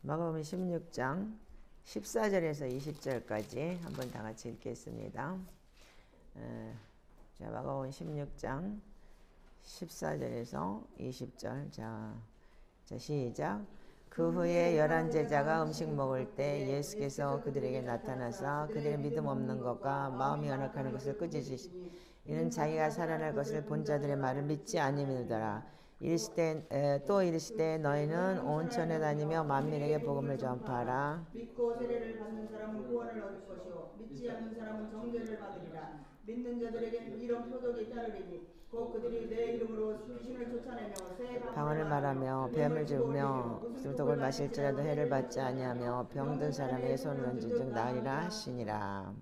마가복음 16장 14절에서 20절까지 한번 다 같이 읽겠습니다. 자, 마가복음 16장 14절에서 20절. 자, 시작. 그 후에 11 제자가 음식 먹을 때 예수께서 그들에게 나타나사 그들의 믿음 없는 것과 마음이 연약하는 것을 꾸짖으시니 이는 자기가 살아날 것을 본 자들의 말을 믿지 아니하더라. 또 이르시되 너희는 온 천에 다니며 만민에게 복음을 전파하라. 믿고 세례를 받는 사람은 구원을 얻을 것이요 믿지 않는 사람은 정죄를 받으리라. 믿는 자들에게는 이런 표적이 따르리니 곧 그들이 내 이름으로 귀신을 쫓아내며 새 방언을 말하며 뱀을 죽으며 독을 마실지라도 해를 받지 아니하며 병든 사람에게 손을 얹은 즉 나으리라 하시니라.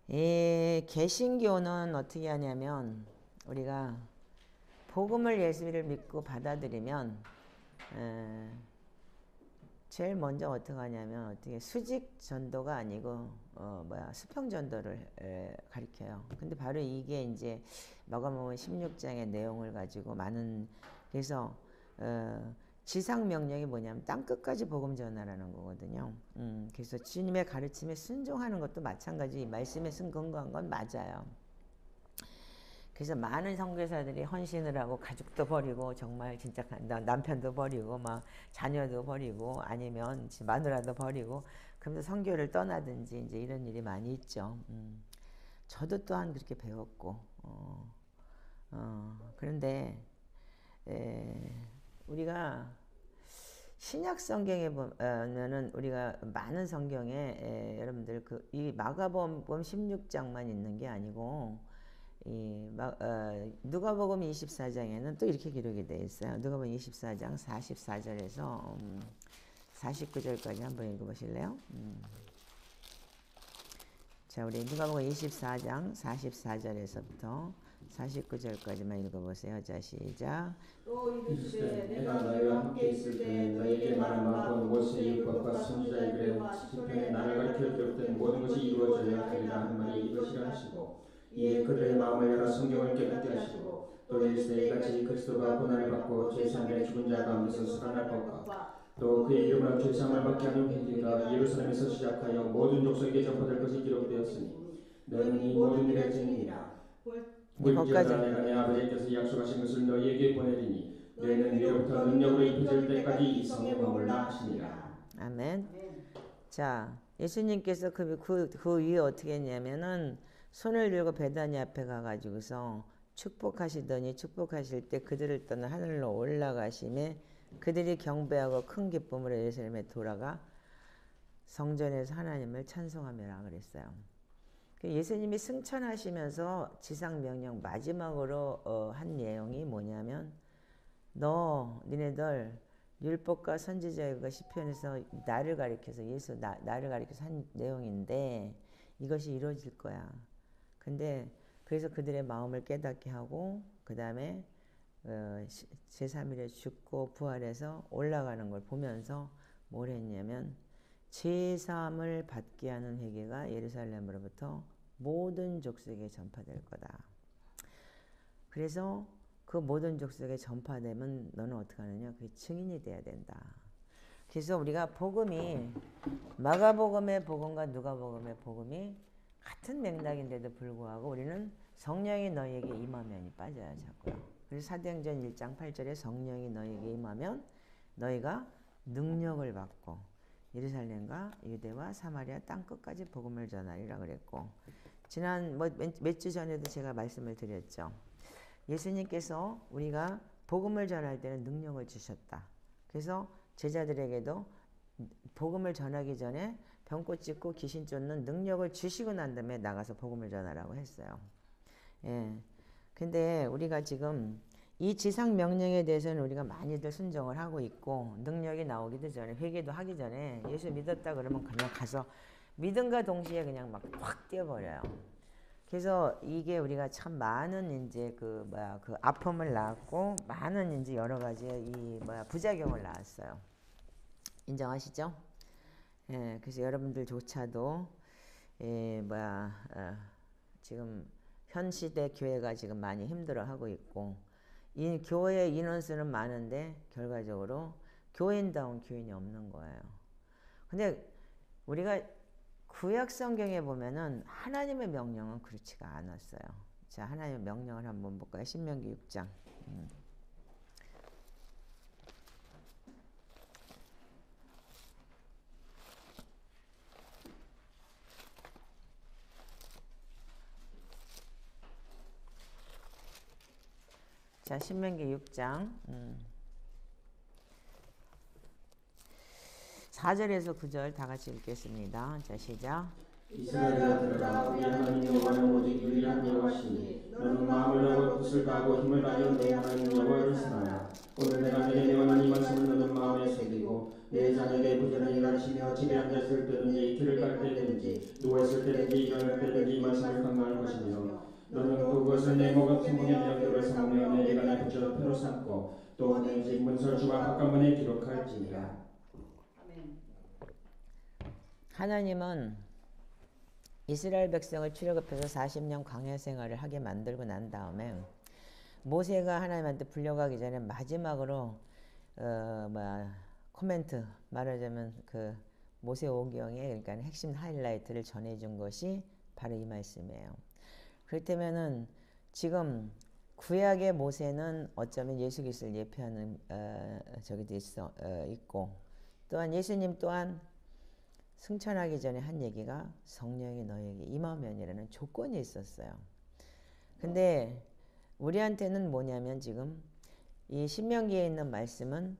이 개신교는 어떻게 하냐면 우리가 복음을 예수를 믿고 받아들이면 제일 먼저 어떻게 하냐면 어떻게 수직 전도가 아니고 수평 전도를 가리켜요. 근데 바로 이게 이제 마가복음 16장의 내용을 가지고 많은 그래서 지상 명령이 뭐냐면 땅 끝까지 복음 전하라는 거거든요. 그래서 주님의 가르침에 순종하는 것도 마찬가지. 이 말씀에 근거한 건 맞아요. 그래서 많은 선교사들이 헌신을 하고 가족도 버리고 정말 진짜 남편도 버리고 막 자녀도 버리고 아니면 마누라도 버리고 그러면서 선교를 떠나든지 이제 이런 일이 많이 있죠. 저도 또한 그렇게 배웠고 그런데 우리가 신약 성경에 보면은 우리가 많은 성경에 여러분들 이 마가복음 16장만 있는 게 아니고 누가복음 24장에는 또 이렇게 기록이 되어 있어요. 누가복음 24장 44절에서 49절까지 한번 읽어보실래요? 자, 우리 누가복음 24장 44절에서부터 49절까지만 읽어보세요. 자, 시작. 또 이르시되 내가 너희와 함께 있을 때 너희에게 말한 바 모세의 율법과 선지자의 글과 시편에 나를 가르쳐 주었던 모든 것이 이루어져야 하리라 한 말이 이것이라 하시고 이에 그들의 마음을 열어 성경을 깨닫게 하시고 또 이르시되 이같이 그리스도가 고난을 받고 제3일 죽은 자 가운데서 살아날 것과 또 그의 이름으로 죄사함을 받게 하는 회개가 예루살렘에서 시작하여 모든 족속에게 전파될 것이 기록되었으니 너희는 이 모든 일의 증인이라. 볼지어다 내가 내 아버지께서 약속하신 것을 너희에게 보내리니 너희는 위로부터 능력으로 입혀질 때까지 이 성에 머물라 하시니라. 아멘. 자, 예수님께서 그 위에 어떻게 했냐면은 손을 들고 베다니 앞에 가가지고서 축복하시더니 축복하실 때 그들을 떠나 하늘로 올라가심에 그들이 경배하고 큰 기쁨으로 예루살렘에 돌아가 성전에서 하나님을 찬송하며라 그랬어요. 예수님이 승천하시면서 지상 명령 마지막으로 한 내용이 뭐냐면 니네들 율법과 선지자의 시편에서 나를 가리켜서 나를 가리켜서 한 내용인데 이것이 이루어질 거야. 근데 그래서 그들의 마음을 깨닫게 하고 그 다음에 제3일에 죽고 부활해서 올라가는 걸 보면서 뭘 했냐면 제사함을 받게 하는 회개가 예루살렘으로부터 모든 족속에 전파될 거다. 그래서 그 모든 족속에 전파되면 너는 어떻게 하느냐? 그게 증인이 돼야 된다. 그래서 우리가 복음이 마가복음의 복음과 누가복음의 복음이 같은 맥락인데도 불구하고 우리는 성령이 너희에게 임하면이 빠져야 자고요. 그래서 사도행전 1장 8절에 성령이 너희에게 임하면 너희가 능력을 받고 예루살렘과 유대와 사마리아 땅 끝까지 복음을 전하리라 그랬고 지난 몇 주 전에도 제가 말씀을 드렸죠. 예수님께서 우리가 복음을 전할 때는 능력을 주셨다. 그래서 제자들에게도 복음을 전하기 전에 병고 찢고 귀신 쫓는 능력을 주시고 난 다음에 나가서 복음을 전하라고 했어요. 예. 근데 우리가 지금 이 지상 명령에 대해서는 우리가 많이들 순종을 하고 있고 능력이 나오기도 전에 회개도 하기 전에 예수 믿었다 그러면 그냥 가서 믿음과 동시에 그냥 막 확 뛰어버려요. 그래서 이게 우리가 참 많은 이제 그 아픔을 낳았고 많은 이제 여러 가지의 부작용을 낳았어요. 인정하시죠? 예, 그래서 여러분들조차도 지금 현 시대 교회가 지금 많이 힘들어하고 있고 이 교회 인원수는 많은데 결과적으로 교인다운 교인이 없는 거예요. 근데 우리가 구약 성경에 보면은 하나님의 명령은 그렇지가 않았어요. 자, 하나님의 명령을 한번 볼까요? 신명기 6장. 자, 신명기 6장 4절에서 9절 다 같이 읽겠습니다. 자, 시작. 이스라엘아 들으라. 우리 하나님 여호와는 오직 유일한 여호와시니 너는 마음을 다하고 뜻을 다하고 힘을 다하여 내 하나님 여호와를 사랑하라. 오늘 내가 내게 명하는 이 말씀을 너는 마음에 새기고 내 자녀에게 부지런히 가르치며 집에 앉았을 때든지 길을 갈 때든지 누워있을 때든지 일어날 때든지 이 말씀을 강구할 것이며 너는 그것을 내 목 같은 문의 명령을 삼으며 내가 내 부처로 표로 삼고 또 내 집 문설주와 바깥문에 기록할지니라. 하나님은 이스라엘 백성을 출애굽해서 40년 광야 생활을 하게 만들고 난 다음에 모세가 하나님한테 불려가기 전에 마지막으로 코멘트 말하자면 그 모세 오경의 그러니까 핵심 하이라이트를 전해준 것이 바로 이 말씀이에요. 그렇다면은 지금 구약의 모세는 어쩌면 예수 그리스도를 예표하는 저기도 있고 또한 예수님 또한 승천하기 전에 한 얘기가 성령이 너에게 임하면이라는 조건이 있었어요. 근데 우리한테는 뭐냐면 지금 이 신명기에 있는 말씀은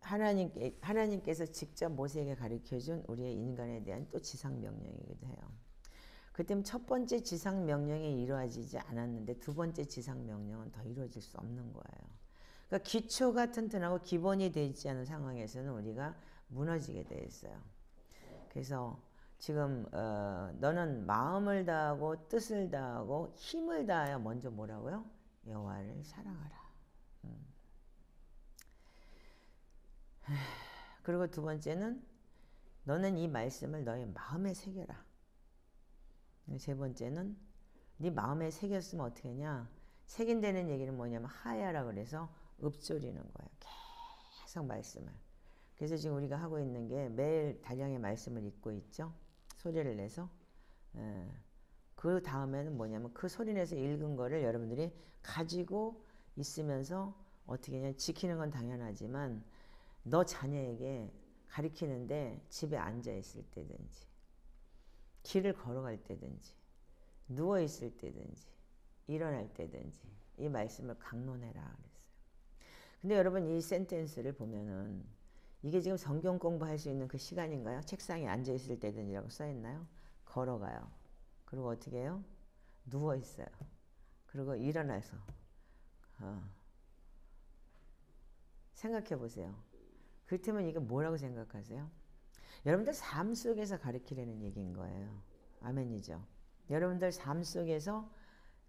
하나님께서 직접 모세에게 가르쳐준 우리의 인간에 대한 또 지상 명령이기도 해요. 그때문에 첫 번째 지상 명령이 이루어지지 않았는데 두 번째 지상 명령은 더 이루어질 수 없는 거예요. 그러니까 기초가 튼튼하고 기본이 되지 않은 상황에서는 우리가 무너지게 돼 있어요. 그래서 지금 너는 마음을 다하고 뜻을 다하고 힘을 다하여 먼저 뭐라고요? 여호와를 사랑하라. 그리고 두 번째는 너는 이 말씀을 너의 마음에 새겨라. 세 번째는 네 마음에 새겼으면 어떻게 하냐? 새긴다는 얘기는 뭐냐면 하야라 그래서 읊조리는 거예요. 계속 말씀을. 그래서 지금 우리가 하고 있는 게 매일 다량의 말씀을 읽고 있죠. 소리를 내서. 그 다음에는 뭐냐면 그 소리 내서 읽은 거를 여러분들이 가지고 있으면서 어떻게 하냐. 지키는 건 당연하지만 너 자녀에게 가르치는데 집에 앉아 있을 때든지 길을 걸어갈 때든지 누워 있을 때든지 일어날 때든지 이 말씀을 강론해라 그랬어요. 근데 여러분 이 센텐스를 보면은 이게 지금 성경 공부할 수 있는 그 시간인가요? 책상에 앉아 있을 때든지라고 써 있나요? 걸어가요. 그리고 어떻게 해요? 누워 있어요. 그리고 일어나서 생각해 보세요. 그렇다면 이게 뭐라고 생각하세요? 여러분들 삶 속에서 가르치려는 얘기인 거예요. 아멘이죠. 여러분들 삶 속에서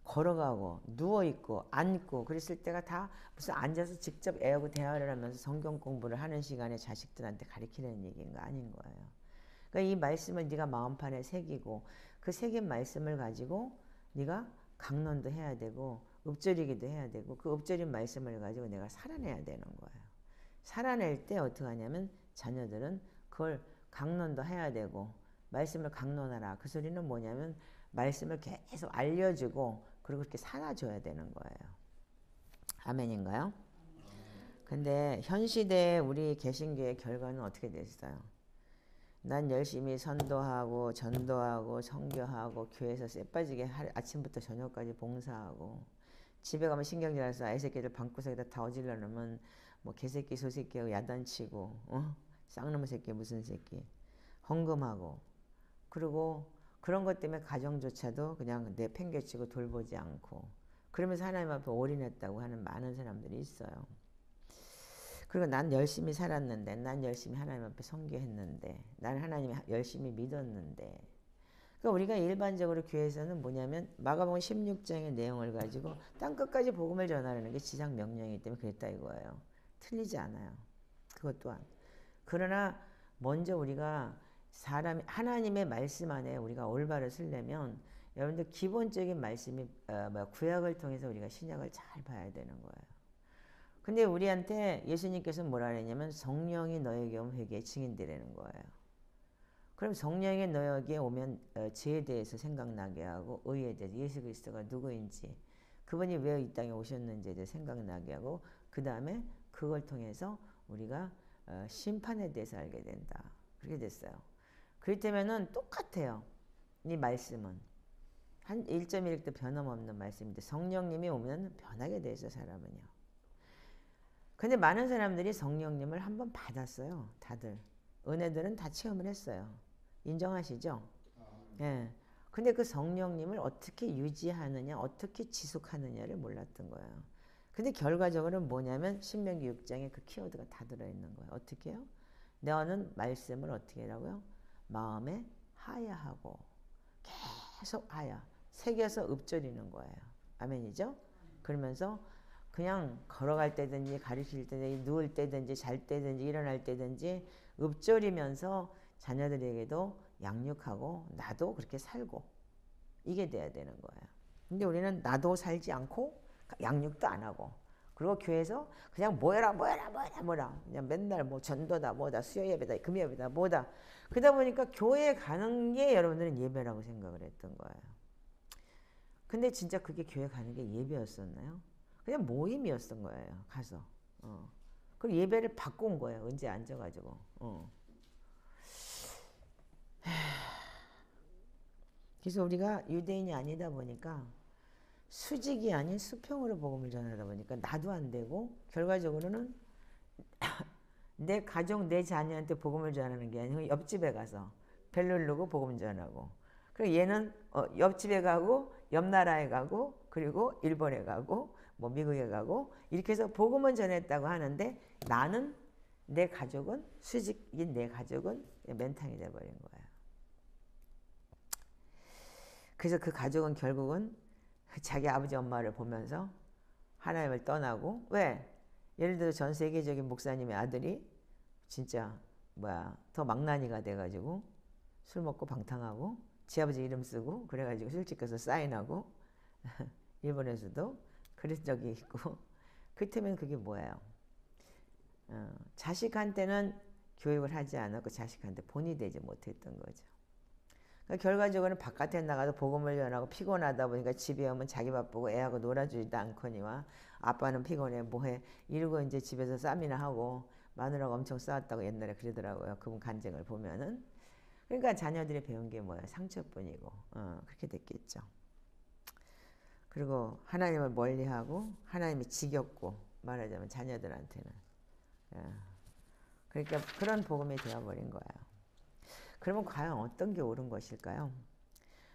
걸어가고 누워있고 앉고 그랬을 때가 다 무슨 앉아서 직접 애하고 대화를 하면서 성경 공부를 하는 시간에 자식들한테 가르치려는 얘기인가 아닌 거예요. 그러니까 이 말씀을 네가 마음판에 새기고 그 새긴 말씀을 가지고 네가 강론도 해야 되고 읊조리기도 해야 되고 그 읊조린 말씀을 가지고 내가 살아내야 되는 거예요. 살아낼 때 어떻게 하냐면 자녀들은 그걸 강론도 해야 되고 말씀을 강론하라. 그 소리는 뭐냐면 말씀을 계속 알려주고 그리고 그렇게 살아줘야 되는 거예요. 아멘인가요? 근데 현 시대에 우리 개신교의 결과는 어떻게 됐어요? 난 열심히 선도하고 전도하고 선교하고 교회에서 쎄빠지게 아침부터 저녁까지 봉사하고 집에 가면 신경질나서 아이새끼들 방구석에다 다 어질러 놓으면 뭐 개새끼 소새끼하고 야단치고 쌍놈의 새끼 무슨 새끼 헌금하고 그리고 그런 것 때문에 가정조차도 그냥 내팽개치고 돌보지 않고 그러면서 하나님 앞에 올인했다고 하는 많은 사람들이 있어요. 그리고 난 열심히 살았는데 난 열심히 하나님 앞에 선교했는데 난 하나님 열심히 믿었는데 그러니까 우리가 일반적으로 교회에서는 뭐냐면 마가복음 16장의 내용을 가지고 땅끝까지 복음을 전하라는 게 지상 명령이기 때문에 그랬다 이거예요. 틀리지 않아요. 그것 또한. 그러나 먼저 우리가 하나님의 말씀 안에 우리가 올바로 쓰려면 여러분들 기본적인 말씀이 구약을 통해서 우리가 신약을 잘 봐야 되는 거예요. 근데 우리한테 예수님께서 뭐라 그랬냐면 성령이 너에게 오면 회개의 증인되라는 거예요. 그럼 성령이 너에게 오면 죄에 대해서 생각나게 하고 의에 대해서 예수 그리스도가 누구인지 그분이 왜 이 땅에 오셨는지에 대해서 생각나게 하고 그 다음에 그걸 통해서 우리가 심판에 대해서 알게 된다. 그렇게 됐어요. 그렇기 때문에 똑같아요. 이 말씀은. 한 1.1도 변함없는 말씀인데 성령님이 오면 변하게 돼 있어 사람은요. 근데 많은 사람들이 성령님을 한번 받았어요. 다들. 은혜들은 다 체험을 했어요. 인정하시죠? 예. 근데 그 성령님을 어떻게 유지하느냐, 어떻게 지속하느냐를 몰랐던 거예요. 근데 결과적으로는 뭐냐면 신명기 6장에 그 키워드가 다 들어있는 거예요. 어떻게 해요? 너는 말씀을 어떻게 하라고요? 마음에 하야하고 계속 하야. 새겨서 읊조리는 거예요. 아멘이죠? 그러면서 그냥 걸어갈 때든지 가르칠 때든지 누울 때든지 잘 때든지 일어날 때든지 읊조리면서 자녀들에게도 양육하고 나도 그렇게 살고 이게 돼야 되는 거예요. 근데 우리는 나도 살지 않고 양육도 안 하고 그리고 교회에서 그냥 뭐라 그냥 맨날 뭐 전도다 뭐다 수요 예배다 금요 예배다 뭐다 그러다 보니까 교회에 가는 게 여러분들은 예배라고 생각을 했던 거예요. 근데 진짜 그게 교회 가는 게 예배였었나요? 그냥 모임이었던 거예요. 가서. 그리고 예배를 받고 온 거예요. 언제 앉아가지고. 그래서 우리가 유대인이 아니다 보니까 수직이 아닌 수평으로 복음을 전하다 보니까 나도 안 되고 결과적으로는 내 가족, 내 자녀한테 복음을 전하는 게 아니고 옆집에 가서 벨 누르고 복음 전하고 그리고 얘는 옆집에 가고 옆 나라에 가고 그리고 일본에 가고 뭐 미국에 가고 이렇게 해서 복음은 전했다고 하는데 나는 내 가족은 수직인 내 가족은 맨탕이 돼버린 거예요. 그래서 그 가족은 결국은 자기 아버지 엄마를 보면서 하나님을 떠나고 왜? 예를 들어 전 세계적인 목사님의 아들이 진짜 더 망나니가 돼가지고 술 먹고 방탕하고 지 아버지 이름 쓰고 그래가지고 술집 가서 사인하고 일본에서도 그런 적이 있고 그렇다면 그게 뭐예요? 자식한테는 교육을 하지 않았고 자식한테 본이 되지 못했던 거죠. 그러니까 결과적으로는 바깥에 나가서 복음을 전하고 피곤하다 보니까 집에 오면 자기 바쁘고 애하고 놀아주지도 않거니와 아빠는 피곤해 뭐해 이러고 이제 집에서 쌈이나 하고 마누라가 엄청 싸웠다고 옛날에 그러더라고요. 그분 간증을 보면은. 그러니까 자녀들이 배운 게 뭐예요? 상처뿐이고 그렇게 됐겠죠. 그리고 하나님을 멀리하고 하나님이 지겹고 말하자면 자녀들한테는 그러니까 그런 복음이 되어버린 거예요. 그러면 과연 어떤 게 옳은 것일까요?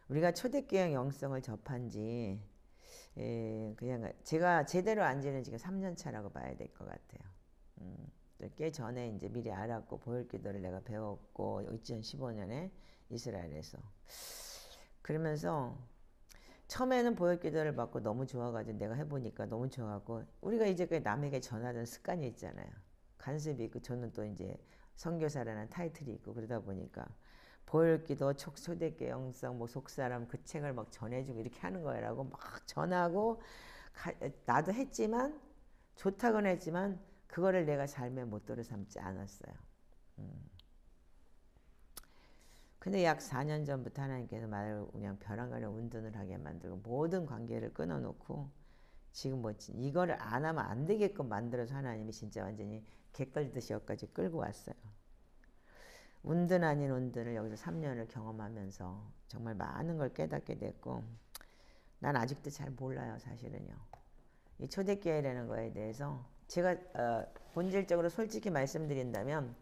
우리가 초대교회 영성을 접한 지 그냥 제가 제대로 안 지는 지금 3년 차라고 봐야 될 것 같아요. 꽤 전에 이제 미리 알았고 보혈기도를 내가 배웠고 2015년에 이스라엘에서 그러면서 처음에는 보혈기도를 받고 너무 좋아가지고 내가 해보니까 너무 좋아하고 우리가 이제 남에게 전하던 습관이 있잖아요. 간섭이 있고 저는 또 이제 선교사라는 타이틀이 있고 그러다 보니까 보혈기도 초대교회 영성 뭐 속사람 그 책을 막 전해주고 이렇게 하는 거라고 막 전하고 나도 했지만 좋다고는 했지만 그거를 내가 삶의 모토로 삼지 않았어요. 근데 약 4년 전부터 하나님께서 나를 그냥 벼랑간에 운전을 하게 만들고 모든 관계를 끊어놓고 지금 뭐 이거를 안 하면 안 되게끔 만들어서 하나님이 진짜 완전히 개끌듯이 여기까지 끌고 왔어요. 운든 아닌 운든을 여기서 3년을 경험하면서 정말 많은 걸 깨닫게 됐고 난 아직도 잘 몰라요 사실은요. 이 초대교회라는 거에 대해서 제가 본질적으로 솔직히 말씀드린다면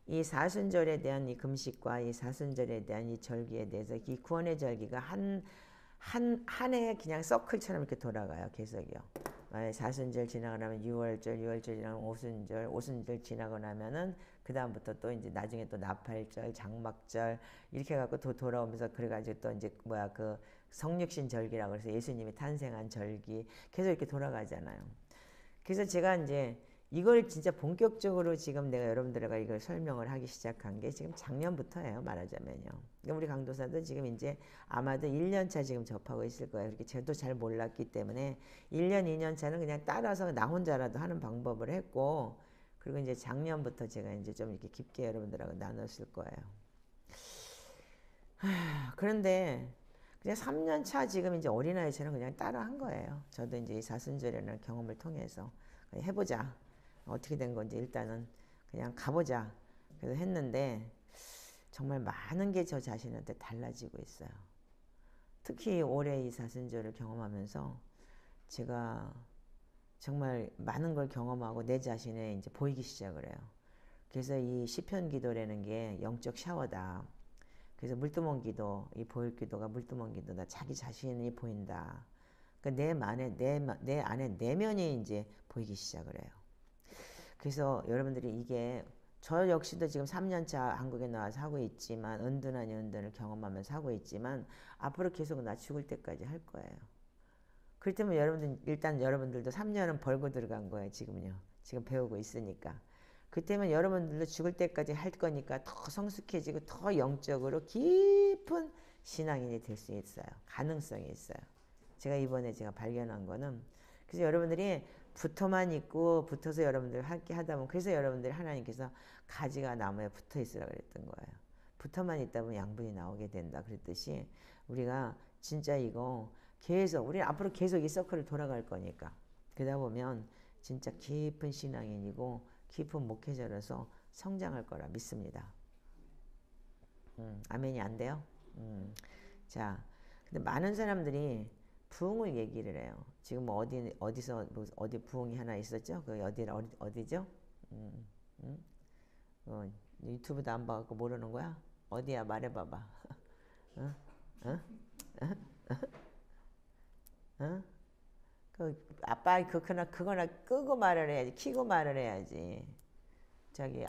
이 사순절에 대한 이 금식과 이 사순절에 대한 이 절기에 대해서 이 구원의 절기가 한 해에 그냥 서클처럼 이렇게 돌아가요. 계속이요. 사순절 지나고 나면 6월절 지나면 오순절 지나고 나면은 그 다음부터 또 이제 나중에 또 나팔절, 장막절 이렇게 해갖고 또 돌아오면서 그래가지고 또 이제 그 성육신 절기라고 해서 예수님이 탄생한 절기 계속 이렇게 돌아가잖아요. 그래서 제가 이제 이걸 진짜 본격적으로 지금 내가 여러분들과 이걸 설명을 하기 시작한 게 지금 작년부터예요. 말하자면요. 그러니까 우리 강도사도 지금 이제 아마도 1년 차 지금 접하고 있을 거예요. 그렇게 저도 잘 몰랐기 때문에 1년, 2년 차는 그냥 따라서 나 혼자라도 하는 방법을 했고, 그리고 이제 작년부터 제가 이제 좀 이렇게 깊게 여러분들하고 나눴을 거예요. 그런데 그냥 3년 차 지금 이제 어린아이처럼 그냥 따라 한 거예요. 저도 이제 이 사순절이라는 경험을 통해서 해보자. 어떻게 된 건지 일단은 그냥 가보자. 그래서 했는데 정말 많은 게 저 자신한테 달라지고 있어요. 특히 올해 이 사순절을 경험하면서 제가 정말 많은 걸 경험하고 내 자신에 이제 보이기 시작을 해요. 그래서 이 시편 기도라는 게 영적 샤워다. 그래서 물두멍 기도, 이 보혈 기도가 물두멍 기도다. 자기 자신이 보인다. 그러니까 내 안에 내면이 이제 보이기 시작을 해요. 그래서 여러분들이 이게 저 역시도 지금 3년차 한국에 나와서 하고 있지만 은둔 아닌 은둔을 경험하면서 하고 있지만 앞으로 계속 나 죽을 때까지 할 거예요. 그렇기 때문에 일단 여러분들도 3년은 벌고 들어간 거예요. 지금요. 지금 배우고 있으니까. 그 때문에 여러분들도 죽을 때까지 할 거니까 더 성숙해지고 더 영적으로 깊은 신앙인이 될 수 있어요. 가능성이 있어요. 제가 제가 발견한 거는 그래서 여러분들이 붙어만 있고 붙어서 여러분들 함께 하다 보면 그래서 여러분들이 하나님께서 가지가 나무에 붙어 있으라 그랬던 거예요. 붙어만 있다 보면 양분이 나오게 된다 그랬듯이 우리가 진짜 이거 계속 우리 앞으로 계속 이 서클을 돌아갈 거니까 그러다 보면 진짜 깊은 신앙인이고 깊은 목회자로서 성장할 거라 믿습니다. 아멘이 안 돼요? 자, 근데 많은 사람들이 부흥을 얘기를 해요. 지금 뭐 어디서 어디 부흥이 하나 있었죠? 그 어디죠? 유튜브도 안 봐갖고 모르는 거야? 어디야 말해봐봐. 어? 어? 어? 아빠 그거나 끄고 말을 해야지. 키고 말을 해야지. 저기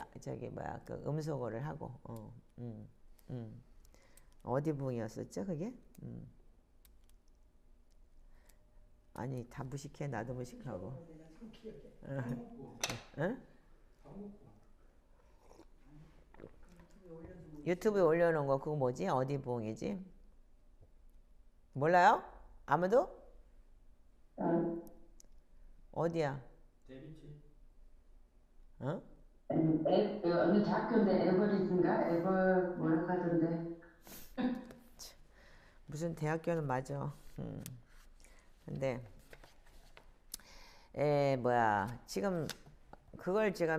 뭐야 그 음소거를 하고. 어디 부흥이었었죠 그게? 아니 다 무식해. 나도 무식하고. 응? 유튜브에 올려놓은 거 그거 뭐지? 어디 부흥이지? 몰라요? 아무도? 어디야? 어? 어느 대학교인데 에버리지인가? 뭐라고 하던데. 무슨 대학교는 맞아. 근데 지금 그걸 제가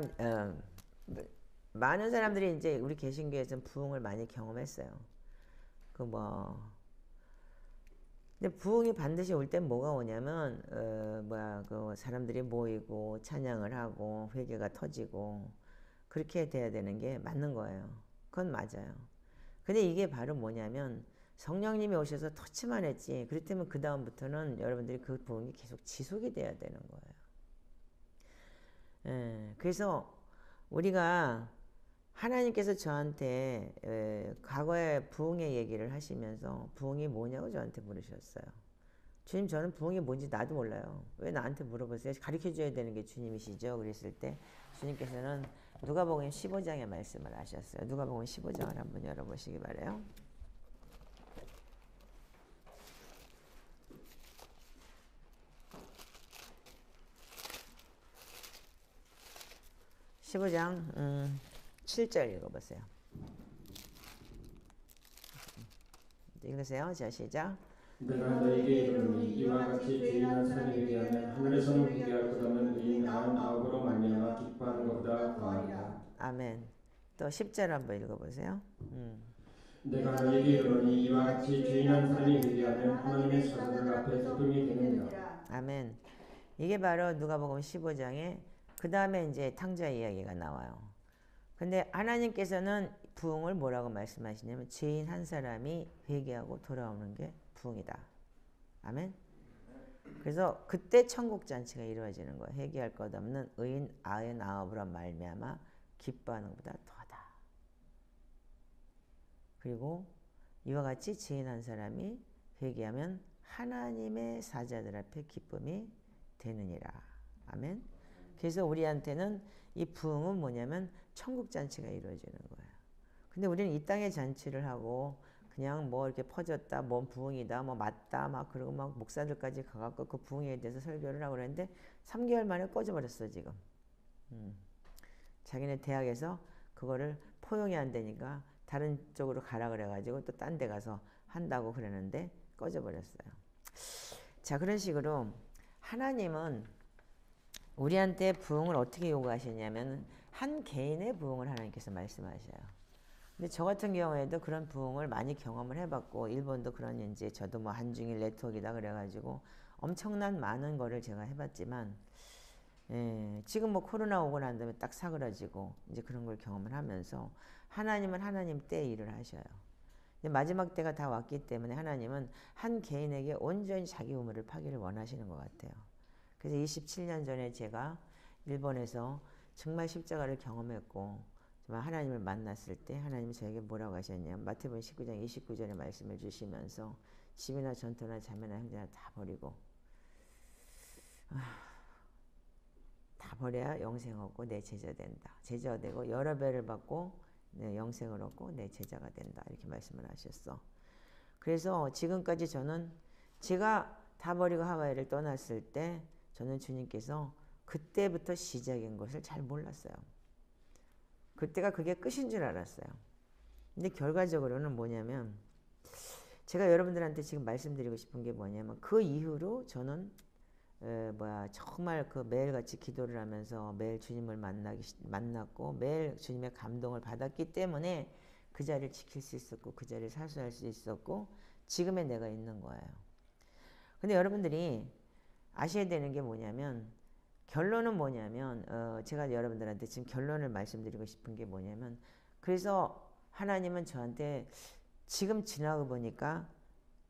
많은 사람들이 이제 우리 개신교에서는 부흥을 많이 경험했어요. 근데 부흥이 반드시 올 땐 뭐가 오냐면 그 사람들이 모이고 찬양을 하고 회개가 터지고 그렇게 돼야 되는 게 맞는 거예요. 그건 맞아요. 근데 이게 바로 뭐냐면 성령님이 오셔서 터치만 했지. 그렇다면 그 다음부터는 여러분들이 그 부흥이 계속 지속이 돼야 되는 거예요. 그래서 우리가 하나님께서 저한테 과거에 부흥의 얘기를 하시면서 부흥이 뭐냐고 저한테 물으셨어요. 주님 저는 부흥이 뭔지 나도 몰라요. 왜 나한테 물어보세요? 가르쳐줘야 되는 게 주님이시죠. 그랬을 때 주님께서는 누가복음 15장의 말씀을 하셨어요. 누가복음 15장을 한번 열어보시기 바라요. 15장 7절 읽어보세요. 읽으세요. 자 시작. 내가 너에게 이르노니 이와 같이 죄인한 사람이 회개하면 하늘에서는 회개할 것없는 의인 99으로 말미암아 기뻐하는 것보다 더하리라. 아멘. 또 10절 한번 읽어보세요. 내가 너에게 이르노니 이와 같이 죄인한 사람이 회개하면 하나님의 사자들 앞에 기쁨이 되느니라. 아멘. 이게 바로 누가복음 15장에 그 다음에 이제 탕자 이야기가 나와요. 근데 하나님께서는 부흥을 뭐라고 말씀하시냐면 죄인 한 사람이 회개하고 돌아오는 게 부흥이다. 아멘. 그래서 그때 천국 잔치가 이루어지는 거예요. 회개할 것 없는 의인 99으로 말미암아 기뻐하는 것보다 더하다. 그리고 이와 같이 죄인 한 사람이 회개하면 하나님의 사자들 앞에 기쁨이 되느니라. 아멘. 그래서 우리한테는 이 부흥은 뭐냐면 천국 잔치가 이루어지는 거예요. 근데 우리는 이 땅의 잔치를 하고 그냥 뭐 이렇게 퍼졌다, 뭔 부흥이다, 뭐 맞다, 막 그러고 막 목사들까지 가갖고 그 부흥에 대해서 설교를 하고 그랬는데 3개월 만에 꺼져버렸어 지금. 자기네 대학에서 그거를 포용이 안 되니까 다른 쪽으로 가라 그래가지고 또 딴 데 가서 한다고 그러는데 꺼져버렸어요. 자, 그런 식으로 하나님은 우리한테 부흥을 어떻게 요구하시냐면 한 개인의 부흥을 하나님께서 말씀하셔요. 근데 저 같은 경우에도 그런 부흥을 많이 경험을 해봤고 일본도 그런 이제 저도 뭐 한중일 네트워크이다 그래가지고 엄청난 많은 거를 제가 해봤지만 지금 뭐 코로나 오고 난 다음에 딱 사그라지고 이제 그런 걸 경험을 하면서 하나님은 하나님 때 일을 하셔요. 근데 마지막 때가 다 왔기 때문에 하나님은 한 개인에게 온전히 자기 우물을 파기를 원하시는 것 같아요. 그래서 27년 전에 제가 일본에서 정말 십자가를 경험했고 정말 하나님을 만났을 때 하나님이 저에게 뭐라고 하셨냐면 마태복음 19장 29절의 말씀을 주시면서 집이나 전토나 자매나 형제나 다 버리고 다 버려야 영생 얻고 내 제자 된다. 제자가 되고 여러 배를 받고 내 영생을 얻고 내 제자가 된다. 이렇게 말씀을 하셨어. 그래서 지금까지 저는 제가 다 버리고 하와이를 떠났을 때 저는 주님께서 그때부터 시작인 것을 잘 몰랐어요. 그때가 그게 끝인 줄 알았어요. 근데 결과적으로는 뭐냐면 제가 여러분들한테 지금 말씀드리고 싶은 게 뭐냐면 그 이후로 저는 정말 그 매일같이 기도를 하면서 매일 주님을 만났고 매일 주님의 감동을 받았기 때문에 그 자리를 지킬 수 있었고 그 자리를 사수할 수 있었고 지금의 내가 있는 거예요. 근데 여러분들이 아셔야 되는 게 뭐냐면 결론은 뭐냐면 제가 여러분들한테 지금 결론을 말씀드리고 싶은 게 뭐냐면 그래서 하나님은 저한테 지금 지나고 보니까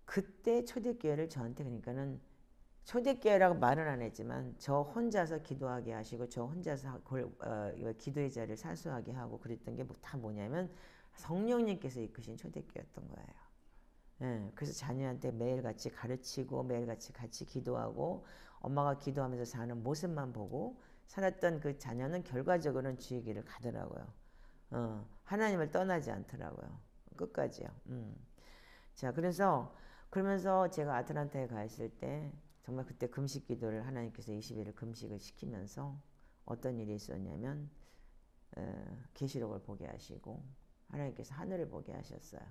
그때 초대교회를 저한테 그러니까는 초대교회라고 말은 안 했지만 저 혼자서 기도하게 하시고 저 혼자서 기도의 자리를 사수하게 하고 그랬던 게 다 뭐냐면 성령님께서 이끄신 초대교회였던 거예요. 그래서 자녀한테 매일같이 가르치고 매일같이 같이 기도하고 엄마가 기도하면서 사는 모습만 보고 살았던 그 자녀는 결과적으로는 주의 길을 가더라고요. 하나님을 떠나지 않더라고요. 끝까지요. 자, 그러면서 제가 아틀란타에 가 있을 때 정말 그때 금식 기도를 하나님께서 20일을 금식을 시키면서 어떤 일이 있었냐면 계시록을 보게 하시고 하나님께서 하늘을 보게 하셨어요.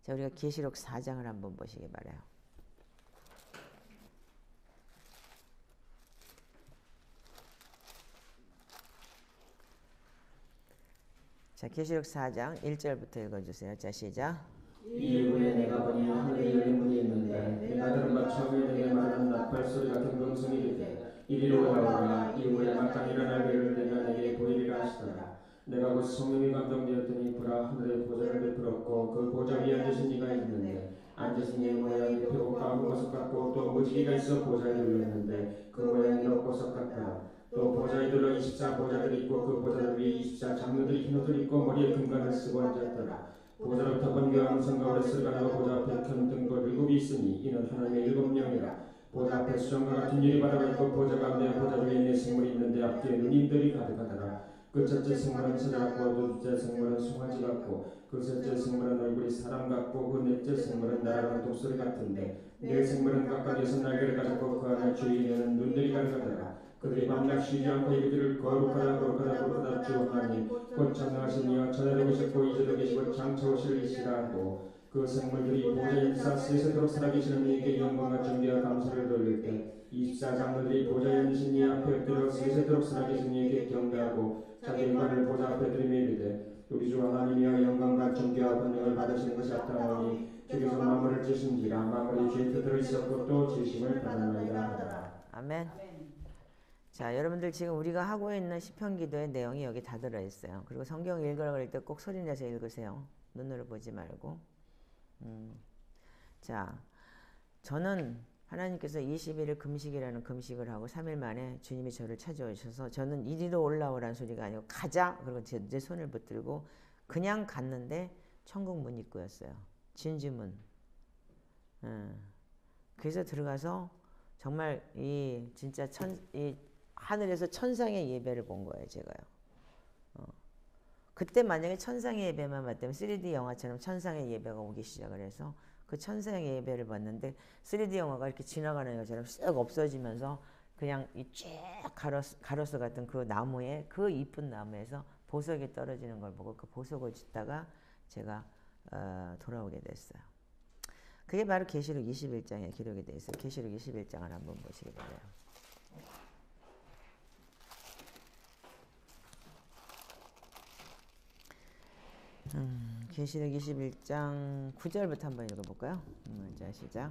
자, 우리가 계시록 4장을 한번 보시기 바라요. 자, 계시록 4장 1절부터 읽어주세요. 자, 시작. 이후에 내가 보니 하늘에 열린 문이 있는데 내가 들은 바 처음에 내게 말하는 나팔 소리 같은 금성이 이르되 이리로 올라오라. 이후에 마땅히 일어날 일을 내가 내게 보이리라 하시더라. 내가 곧 성령이 감동되었더니 보라 하늘에 보좌를 베풀었고 그 보좌 위에 앉으신 이가 있는데 앉으신 이의 모양이 표범과 흑보석 같고 또 무지개가 있어 보좌에 둘렸는데 그 모양이 녹보석 같더라. 또 보좌에 둘러 24보좌들이 있고 그 보좌들 위에 24장로들이 흰 옷을 입고 머리에 금관을 쓰고 앉았더라. 보좌로부터 번개와 음성과 오래 소리가 나고 보좌 앞에 큰 등불 7이 있으니 이는 하나님의 7명이라. 보좌 앞에 수정과 같은 유리 바다가 있고 보좌 가운데 보좌 중에 네 생물이 있는데 앞뒤에 누님들이 가득하더라. 그 첫째 생물은 처자 같고 그 둘째 생물은 송아지 같고 그 셋째 생물은 얼굴이 사람 같고 그 넷째 생물은 날아가는 독수리 같은데 네 생물은 각각 6날개를 가졌고 그 안에 주위에는 눈들이 가득하더라. 그들이 밤낮 쉬지 않고 이르기를 거룩하다 거룩하다 거룩하다 주 하나님 곧 전능하신 이와 전에도 계셨고 이제도 계시고 장차 오실 이시라 하고 그 생물들이 보좌에 앉으사 세세도록 살아계시는 이에게 영광과 존귀와 감사를 돌릴 때 24장로들이 보좌에 앉으신 이 앞에 엎드려 세세도록 살아계신 이에게 경배하고 자기 영광을 보좌 앞에 드리며 이르되 우리 주 하나님이여 영광과 존귀와 권능을 받으시는 것이 합당하오니 주께서 만물을 지으신지라 만물이 주의 뜻대로 있었고 또 지으심을 받았나이다 하더라. 아멘. 자, 여러분들 지금 우리가 하고 있는 시편 기도의 내용이 여기 다 들어있어요. 그리고 성경 읽으라고 할 때 꼭 소리내서 읽으세요. 눈으로 보지 말고. 자, 저는 하나님께서 20일을 금식이라는 금식을 하고 3일 만에 주님이 저를 찾아오셔서 저는 이리로 올라오라는 소리가 아니고 가자! 그리고 제 손을 붙들고 그냥 갔는데 천국 문 입구였어요. 진주문. 그래서 들어가서 정말 이 진짜 이 하늘에서 천상의 예배를 본 거예요, 제가요. 그때 만약에 천상의 예배만 봤다면 3D 영화처럼 천상의 예배가 오기 시작을 해서 그 천상의 예배를 봤는데 3D 영화가 이렇게 지나가는 것처럼 쓱 없어지면서 그냥 이 쭉 가로수 같은 그 나무에, 그 이쁜 나무에서 보석이 떨어지는 걸 보고 그 보석을 줍다가 제가 돌아오게 됐어요. 그게 바로 계시록 21장에 기록이 되어 있어요. 계시록 21장을 한번 보시기 바래요. 계시록 21장 9절부터 한번 읽어볼까요? 자, 시작.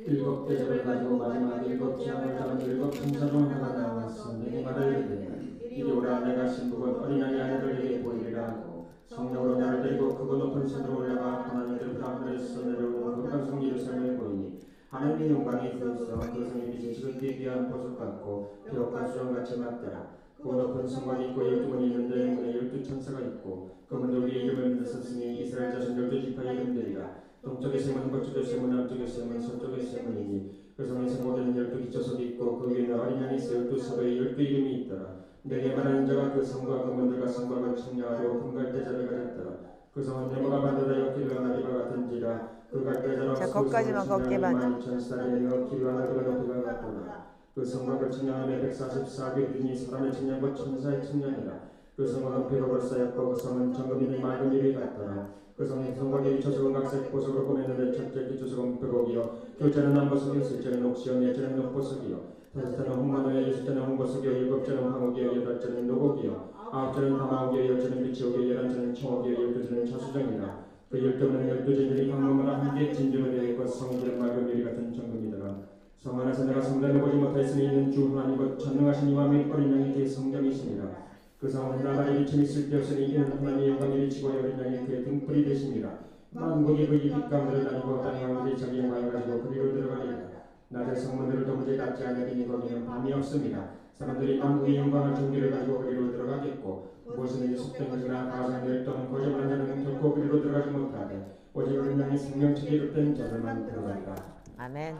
일곱 대접을 가지고 마지막 일곱 재앙을 잡은 일곱 천사 중 하나가 나왔으니 내게 말하기를 이리 오라. 내가 신부곧 어린 양의 아내를 내게 보이리라 하고 성령으로 나를 데리고 크고 높은 산으로 올라가 하나님 들 하늘에서 내려오는 거룩한 성 예루살렘을 보이니 하나님의 영광이 그 있어 그 성의 빛이 지극히 귀한 보석 같고 벽과 수정같이 맞더라. 그 높은 성곽이 있고 12문이 있는데 문에 12천사가 있고 그 문들 위에 이름을 썼으니 이스라엘 자손 12지파의 이름들이라. 동쪽의 셈은 북쪽의 셈은 남쪽의 셈은 서쪽의 셈이니 그 성의 성곽에는 12기초석이 있고 그 위에는 어린 양이 있어 12서로의 12이름이 있더라. 내게 말하는 자가 그 성과 그 문들과 성곽을 청량하고 금갈대자를 가졌더라. 그 성은 네모가 반듯하여 기르가 나비가 같은지라. 그 갈대자로 자, 거기까지만 걷게만. 12,000살이며 기르가 나비가 높이가 같더라. 그 성곽을 청량함에 144규준이 사람의 청량과 천사의 청량이라. 그 성곽은 폐rop을 쌓였고 그 성은 정금이니 맑은 유리 같더라. 그 성의 성곽의 기초석은 각색 보석으로 보냈는데 첫째 기초석은 폐rop이요 둘째는 남보석이요 셋째는 옥시요 넷째는 녹보석이요 다섯째는 홍마노요 여섯째는 홍보석이요 일곱째는 황옥이요 여덟째는 노곡이요 아홉째는 다마옥이요 열째는 비치옥이요 열한째는 청옥이요 열두째는 차수정이라. 그 12문은 12진들이 황금으로 함께 진주로 되어 있고 성들은 맑은 유리 같은 정금이더라. 성 안에서 내가 성전을 보지 못하였으니 이는 주 하나님 곧 전능하신 이와 및 어린 양이 그의 성전이시니라. 그 성은 나날이 비침이 쓸데없으니 이는 하나님의 영광이 비치고 어린 양이 그의 등불이 되십니다. 만국이 그 이 빛 가운데를 다니고 다른 왕들이 자기 영광을 가지고 그리로 들어가리라. 낮에 성문들을 도무지 닫지 않으리니 거기는 밤이 없습니다. 사람들이 만국의 영광을 존귀를 가지고 그리로 들어가겠고 무엇이든지 속된 것이나 가상일 또는 거짓말하는 자는 결코 그리로 들어가지 못하되 오직 어린 양이 생명책에 이르된 자들만 들어가리라. 아멘.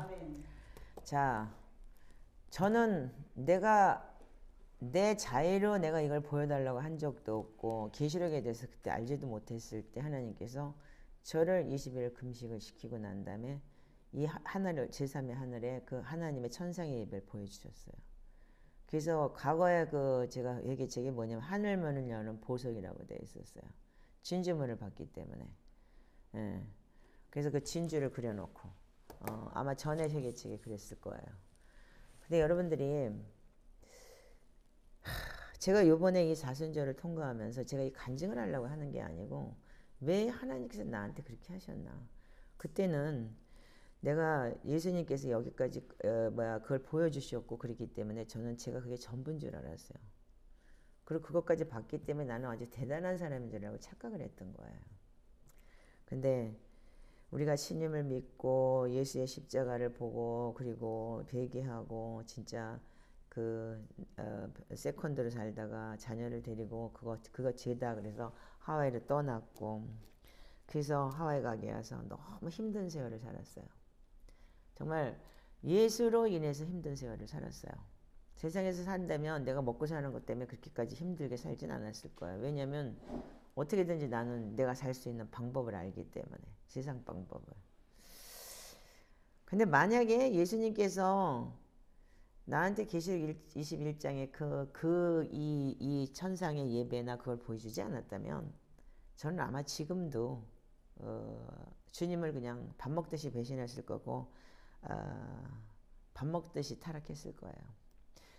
자, 저는 내가 내 자의로 내가 이걸 보여달라고 한 적도 없고 계시록에 대해서 그때 알지도 못했을 때 하나님께서 저를 20일 금식을 시키고 난 다음에 이 하늘을 제3의 하늘에 그 하나님의 천상의 예배를 보여주셨어요. 그래서 과거에 그 제가 회개책이 뭐냐면 하늘문을 여는 보석이라고 되어 있었어요. 진주문을 받기 때문에. 예. 그래서 그 진주를 그려놓고 아마 전에 회개책에 그랬을 거예요. 근데 여러분들이 제가 요번에 이 사순절을 통과하면서 제가 이 간증을 하려고 하는 게 아니고 왜 하나님께서 나한테 그렇게 하셨나. 그때는 내가 예수님께서 여기까지 그걸 보여주셨고 그랬기 때문에 저는 제가 그게 전부인 줄 알았어요. 그리고 그것까지 봤기 때문에 나는 아주 대단한 사람인 줄 알고 착각을 했던 거예요. 근데 우리가 신임을 믿고 예수의 십자가를 보고 그리고 회개하고 진짜 그 세컨드로 살다가 자녀를 데리고 그거 죄다 그래서 하와이를 떠났고 그래서 하와이 가게 해서 너무 힘든 세월을 살았어요. 정말 예수로 인해서 힘든 세월을 살았어요. 세상에서 산다면 내가 먹고 사는 것 때문에 그렇게까지 힘들게 살진 않았을 거예요. 왜냐하면 어떻게든지 나는 내가 살 수 있는 방법을 알기 때문에 세상 방법을. 근데 만약에 예수님께서 나한테 계시록 21장에 이 천상의 예배나 그걸 보여주지 않았다면 저는 아마 지금도 주님을 그냥 밥 먹듯이 배신했을 거고 밥 먹듯이 타락했을 거예요.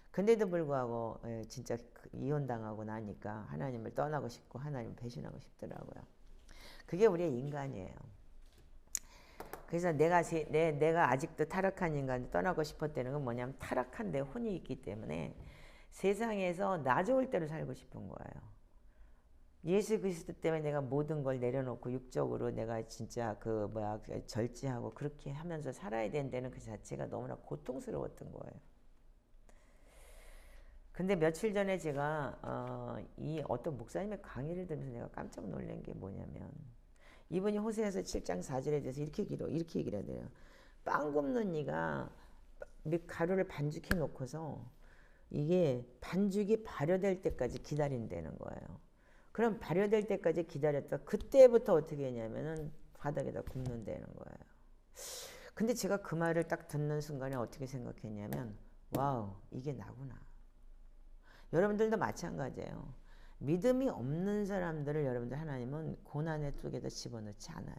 근데도 불구하고 진짜 이혼당하고 나니까 하나님을 떠나고 싶고 하나님을 배신하고 싶더라고요. 그게 우리의 인간이에요. 그래서 내가 아직도 타락한 인간을 떠나고 싶었다는 건 뭐냐면 타락한 내 혼이 있기 때문에 세상에서 나 좋을 대로 살고 싶은 거예요. 예수 그리스도 때문에 내가 모든 걸 내려놓고 육적으로 내가 진짜 절제하고 그렇게 하면서 살아야 된다는 그 자체가 너무나 고통스러웠던 거예요. 근데 며칠 전에 제가 이 어떤 목사님의 강의를 들으면서 내가 깜짝 놀란 게 뭐냐면 이분이 호세아서 7장 4절에 대해서 이렇게 얘기를 해요. 빵 굽는 이가 가루를 반죽해 놓고서 이게 반죽이 발효될 때까지 기다린다는 거예요. 그럼 발효될 때까지 기다렸다. 그때부터 어떻게 했냐면은 바닥에다 굽는다는 거예요. 근데 제가 그 말을 딱 듣는 순간에 어떻게 생각했냐면 와우, 이게 나구나. 여러분들도 마찬가지예요. 믿음이 없는 사람들을 여러분들 하나님은 고난의 속에다 집어넣지 않아요.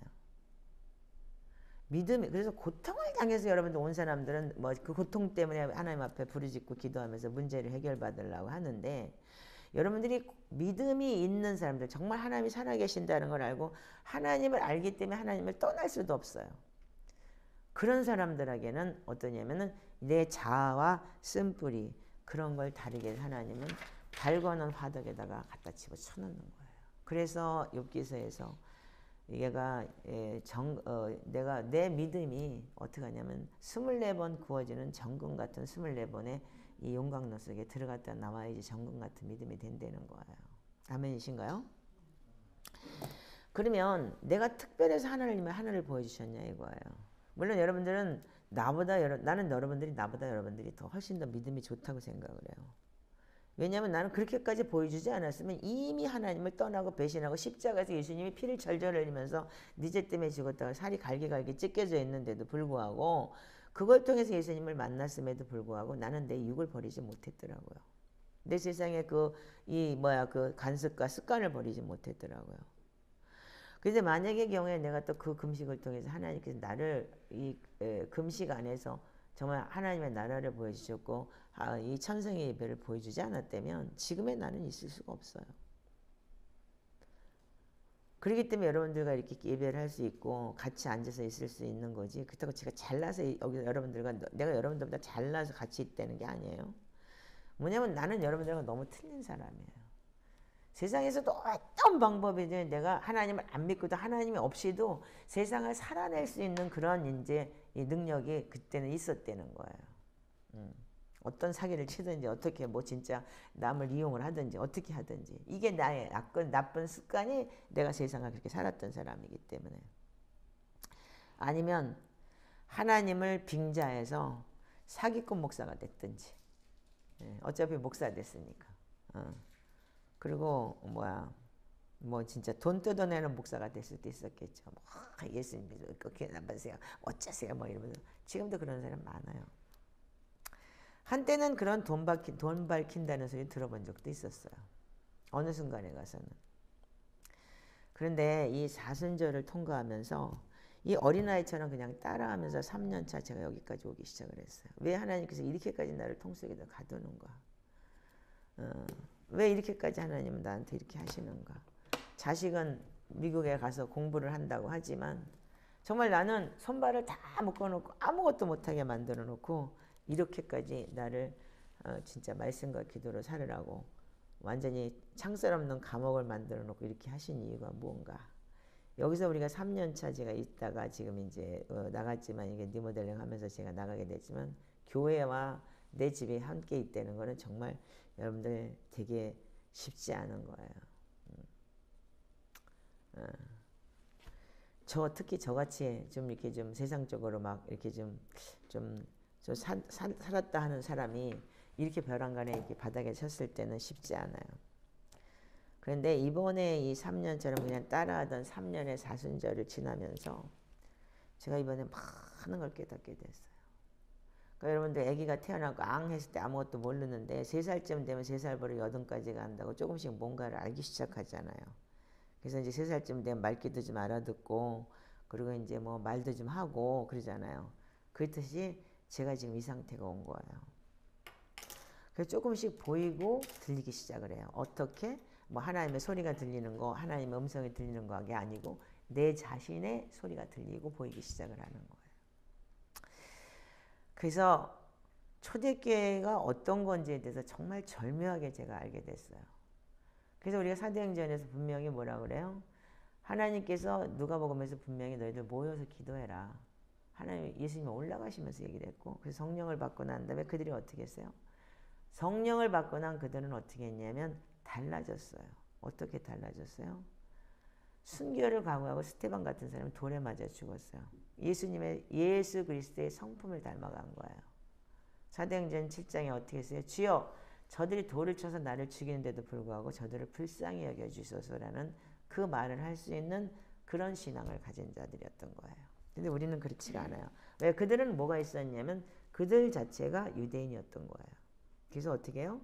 믿음이, 그래서 고통을 당해서 여러분들 온 사람들은 뭐 그 고통 때문에 하나님 앞에 부르짖고 기도하면서 문제를 해결받으려고 하는데, 여러분들이 믿음이 있는 사람들, 정말 하나님이 살아계신다는 걸 알고 하나님을 알기 때문에 하나님을 떠날 수도 없어요. 그런 사람들에게는 어떠냐면은 내 자아와 쓴뿌리 그런 걸 다르게 하나님은 달궈놓은 화덕에다가 갖다 집어쳐놓는 거예요. 그래서 욥기서에서 얘가 내가 내 믿음이 어떻게 하냐면 24번 구워지는 정금 같은 24번의 이 용광로 속에 들어갔다 나와야지 정금 같은 믿음이 된다는 거예요. 아멘이신가요? 그러면 내가 특별해서 하나님의 하늘을 보여주셨냐 이거예요. 물론 여러분들은 나는 여러분들이 더 훨씬 더 믿음이 좋다고 생각을 해요. 왜냐하면 나는 그렇게까지 보여주지 않았으면 이미 하나님을 떠나고 배신하고 십자가에서 예수님이 피를 절절 흘리면서 네 죄 때문에 죽었다가 살이 갈기갈기 찢겨져 있는데도 불구하고 그걸 통해서 예수님을 만났음에도 불구하고 나는 내 육을 버리지 못했더라고요. 내 세상에 그 간습과 습관을 버리지 못했더라고요. 그런데 만약의 경우에 내가 또 그 금식을 통해서 하나님께서 나를 이 금식 안에서 정말 하나님의 나라를 보여주셨고 이 천성의 예배를 보여주지 않았다면 지금의 나는 있을 수가 없어요. 그렇기 때문에 여러분들과 이렇게 예배를 할 수 있고 같이 앉아서 있을 수 있는 거지. 그렇다고 제가 잘나서 여기 여러분들과 내가 여러분들보다 잘나서 같이 있다는 게 아니에요. 뭐냐면 나는 여러분들과 너무 틀린 사람이에요. 세상에서도 어떤 방법이든 내가 하나님을 안 믿고도 하나님이 없이도 세상을 살아낼 수 있는 그런 이제 이 능력이 그때는 있었다는 거예요. 어떤 사기를 치든지 어떻게 뭐 진짜 남을 이용을 하든지 어떻게 하든지 이게 나의 나쁜 습관이 내가 세상을 그렇게 살았던 사람이기 때문에. 아니면 하나님을 빙자해서 사기꾼 목사가 됐든지 어차피 목사 됐으니까. 그리고 뭐 진짜 돈 뜯어내는 목사가 될 수도 있었겠죠. 예수님 그렇게 나빠세요. 어쩌세요 뭐 이러면서. 지금도 그런 사람 많아요. 한때는 그런 돈 밝힌다는 소리 들어본 적도 있었어요. 어느 순간에 가서는. 그런데 이 사순절을 통과하면서 이 어린아이처럼 그냥 따라하면서 3년차 제가 여기까지 오기 시작을 했어요. 왜 하나님께서 이렇게까지 나를 통속에다 가두는가? 왜 이렇게까지 하나님은 나한테 이렇게 하시는가? 자식은 미국에 가서 공부를 한다고 하지만 정말 나는 손발을 다 묶어놓고 아무것도 못하게 만들어 놓고 이렇게까지 나를 진짜 말씀과 기도로 살으라고 완전히 창살 없는 감옥을 만들어 놓고 이렇게 하신 이유가 무언가? 여기서 우리가 3년차 제가 있다가 지금 이제 나갔지만 이게 리모델링 하면서 제가 나가게 됐지만 교회와 내 집이 함께 있다는 거는 정말 여러분들 되게 쉽지 않은 거예요. 특히 저같이 좀 이렇게 좀 세상적으로 막 이렇게 좀 살았다 하는 사람이 이렇게 벼랑간에 이렇게 바닥에 섰을 때는 쉽지 않아요. 그런데 이번에 이 3년처럼 그냥 따라하던 3년의 사순절을 지나면서 제가 이번에 많은 걸 깨닫게 됐어요. 그러니까 여러분들 아기가 태어나고 앙 했을 때 아무것도 모르는데 3살쯤 되면 3살부터 8까지 간다고 조금씩 뭔가를 알기 시작하잖아요. 그래서 이제 3살쯤 되면 말귀도 좀 알아듣고 그리고 이제 뭐 말도 좀 하고 그러잖아요. 그렇듯이 제가 지금 이 상태가 온 거예요. 그래서 조금씩 보이고 들리기 시작을 해요. 어떻게? 뭐 하나님의 소리가 들리는 거, 하나님의 음성이 들리는 게 아니고 내 자신의 소리가 들리고 보이기 시작을 하는 거예요. 그래서 초대교회가 어떤 건지에 대해서 정말 절묘하게 제가 알게 됐어요. 그래서 우리가 사도행전에서 분명히 뭐라 그래요? 하나님께서 누가복음에서 분명히 너희들 모여서 기도해라. 하나님 예수님이 올라가시면서 얘기를 했고 그래서 성령을 받고 난 다음에 그들이 어떻게 했어요? 성령을 받고 난 그들은 어떻게 했냐면 달라졌어요. 어떻게 달라졌어요? 순교를 강요하고 스테반 같은 사람은 돌에 맞아 죽었어요. 예수 그리스도의 성품을 닮아간 거예요. 사도행전 7장에 어떻게 했어요? 주여 저들이 돌을 쳐서 나를 죽이는데도 불구하고 저들을 불쌍히 여겨주소서라는 그 말을 할 수 있는 그런 신앙을 가진 자들이었던 거예요. 근데 우리는 그렇지가 않아요. 왜? 그들은 뭐가 있었냐면 그들 자체가 유대인이었던 거예요. 그래서 어떻게 해요?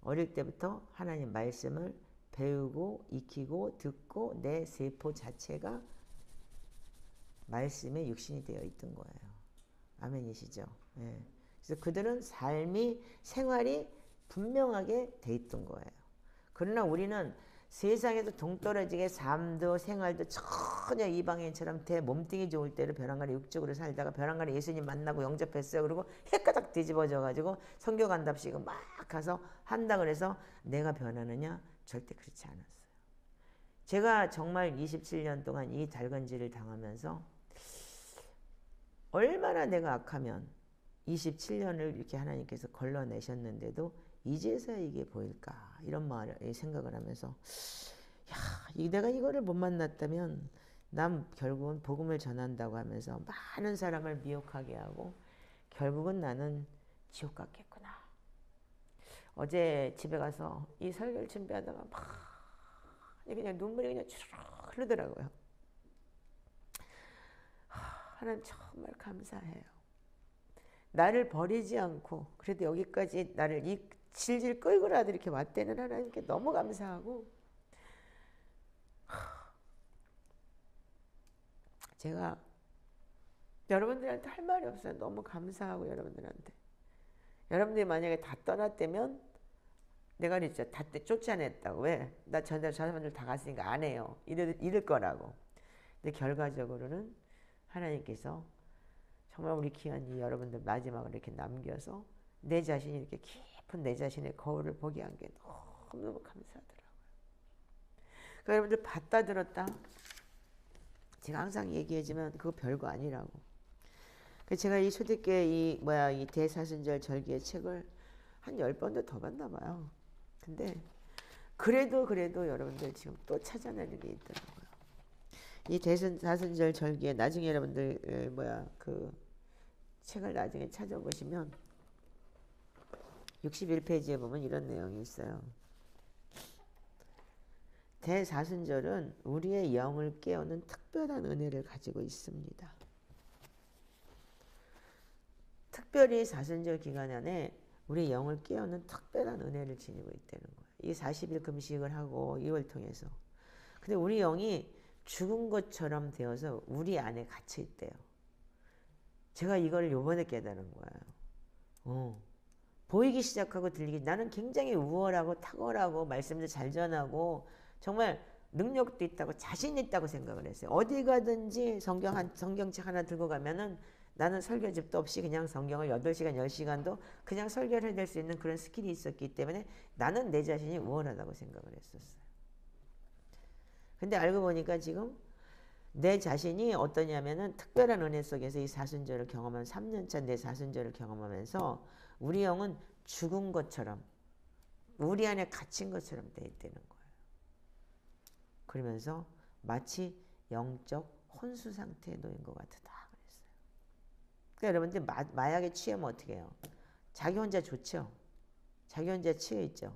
어릴 때부터 하나님 말씀을 배우고 익히고 듣고 내 세포 자체가 말씀에 육신이 되어 있던 거예요. 아멘이시죠? 예. 그래서 그들은 삶이 생활이 분명하게 돼 있던 거예요. 그러나 우리는 세상에도 동떨어지게 삶도 생활도 전혀 이방인처럼 몸뚱이 좋을 때로 벼랑간에 육적으로 살다가 벼랑간에 예수님 만나고 영접했어요. 그리고 헷가닥 뒤집어져 가지고 선교 간답시고 막 가서 한다 그래서 내가 변하느냐? 절대 그렇지 않았어요. 제가 정말 27년 동안 이 달건지를 당하면서 얼마나 내가 악하면 27년을 이렇게 하나님께서 걸러내셨는데도 이제서야 이게 보일까 이런 생각을 하면서 야, 내가 이거를 못 만났다면 난 결국은 복음을 전한다고 하면서 많은 사람을 미혹하게 하고 결국은 나는 지옥 갔겠구나. 어제 집에 가서 이 설교를 준비하다가 막 그냥 눈물이 그냥 주르륵 흐르더라고요. 하나님 정말 감사해요. 나를 버리지 않고 그래도 여기까지 나를 이 질질 끌고라도 이렇게 왔다는 하나님께 너무 감사하고 제가 여러분들한테 할 말이 없어요. 너무 감사하고 여러분들한테. 여러분들이 만약에 다 떠났다면 내가 진짜 다 쫓아냈다고. 왜? 나 저 사람들 다 갔으니까 안 해요. 이럴 거라고. 근데 결과적으로는 하나님께서 정말 우리 귀한 이 여러분들 마지막으로 이렇게 남겨서 내 자신이 이렇게 깊은 내 자신의 거울을 보게 한 게 너무너무 감사하더라고요. 그러니까 여러분들 봤다 들었다 제가 항상 얘기하지만 그거 별거 아니라고. 제가 이 초대교회 이 대사순절 절기의 책을 한 10번도 더 봤나 봐요. 근데 그래도 여러분들 지금 또 찾아내는 게 있더라고요. 이 대사순절 절기에 나중에 여러분들 그 책을 나중에 찾아보시면 61페이지에 보면 이런 내용이 있어요. 대사순절은 우리의 영을 깨우는 특별한 은혜를 가지고 있습니다. 특별히 사순절 기간 안에 우리 영을 깨우는 특별한 은혜를 지니고 있다는 거예요. 이 40일 금식을 하고 이걸 통해서. 근데 우리 영이 죽은 것처럼 되어서 우리 안에 갇혀 있대요. 제가 이걸 요번에 깨달은 거예요. 보이기 시작하고 들리기. 나는 굉장히 우월하고 탁월하고 말씀도 잘 전하고 정말 능력도 있다고 자신 있다고 생각을 했어요. 어디 가든지 성경책 하나 들고 가면은 나는 설교집도 없이 그냥 성경을 8시간, 10시간도 그냥 설교를 해낼 수 있는 그런 스킬이 있었기 때문에 나는 내 자신이 우월하다고 생각을 했었어요. 근데 알고 보니까 지금 내 자신이 어떠냐면은 특별한 은혜 속에서 이 사순절을 경험한 3년차 내 사순절을 경험하면서 우리 영은 죽은 것처럼 우리 안에 갇힌 것처럼 돼 있다는 거예요. 그러면서 마치 영적 혼수 상태에 놓인 것 같다 그랬어요. 그러니까 여러분들 마약에 취하면 어떻게 해요? 자기 혼자 좋죠. 자기 혼자 취해 있죠.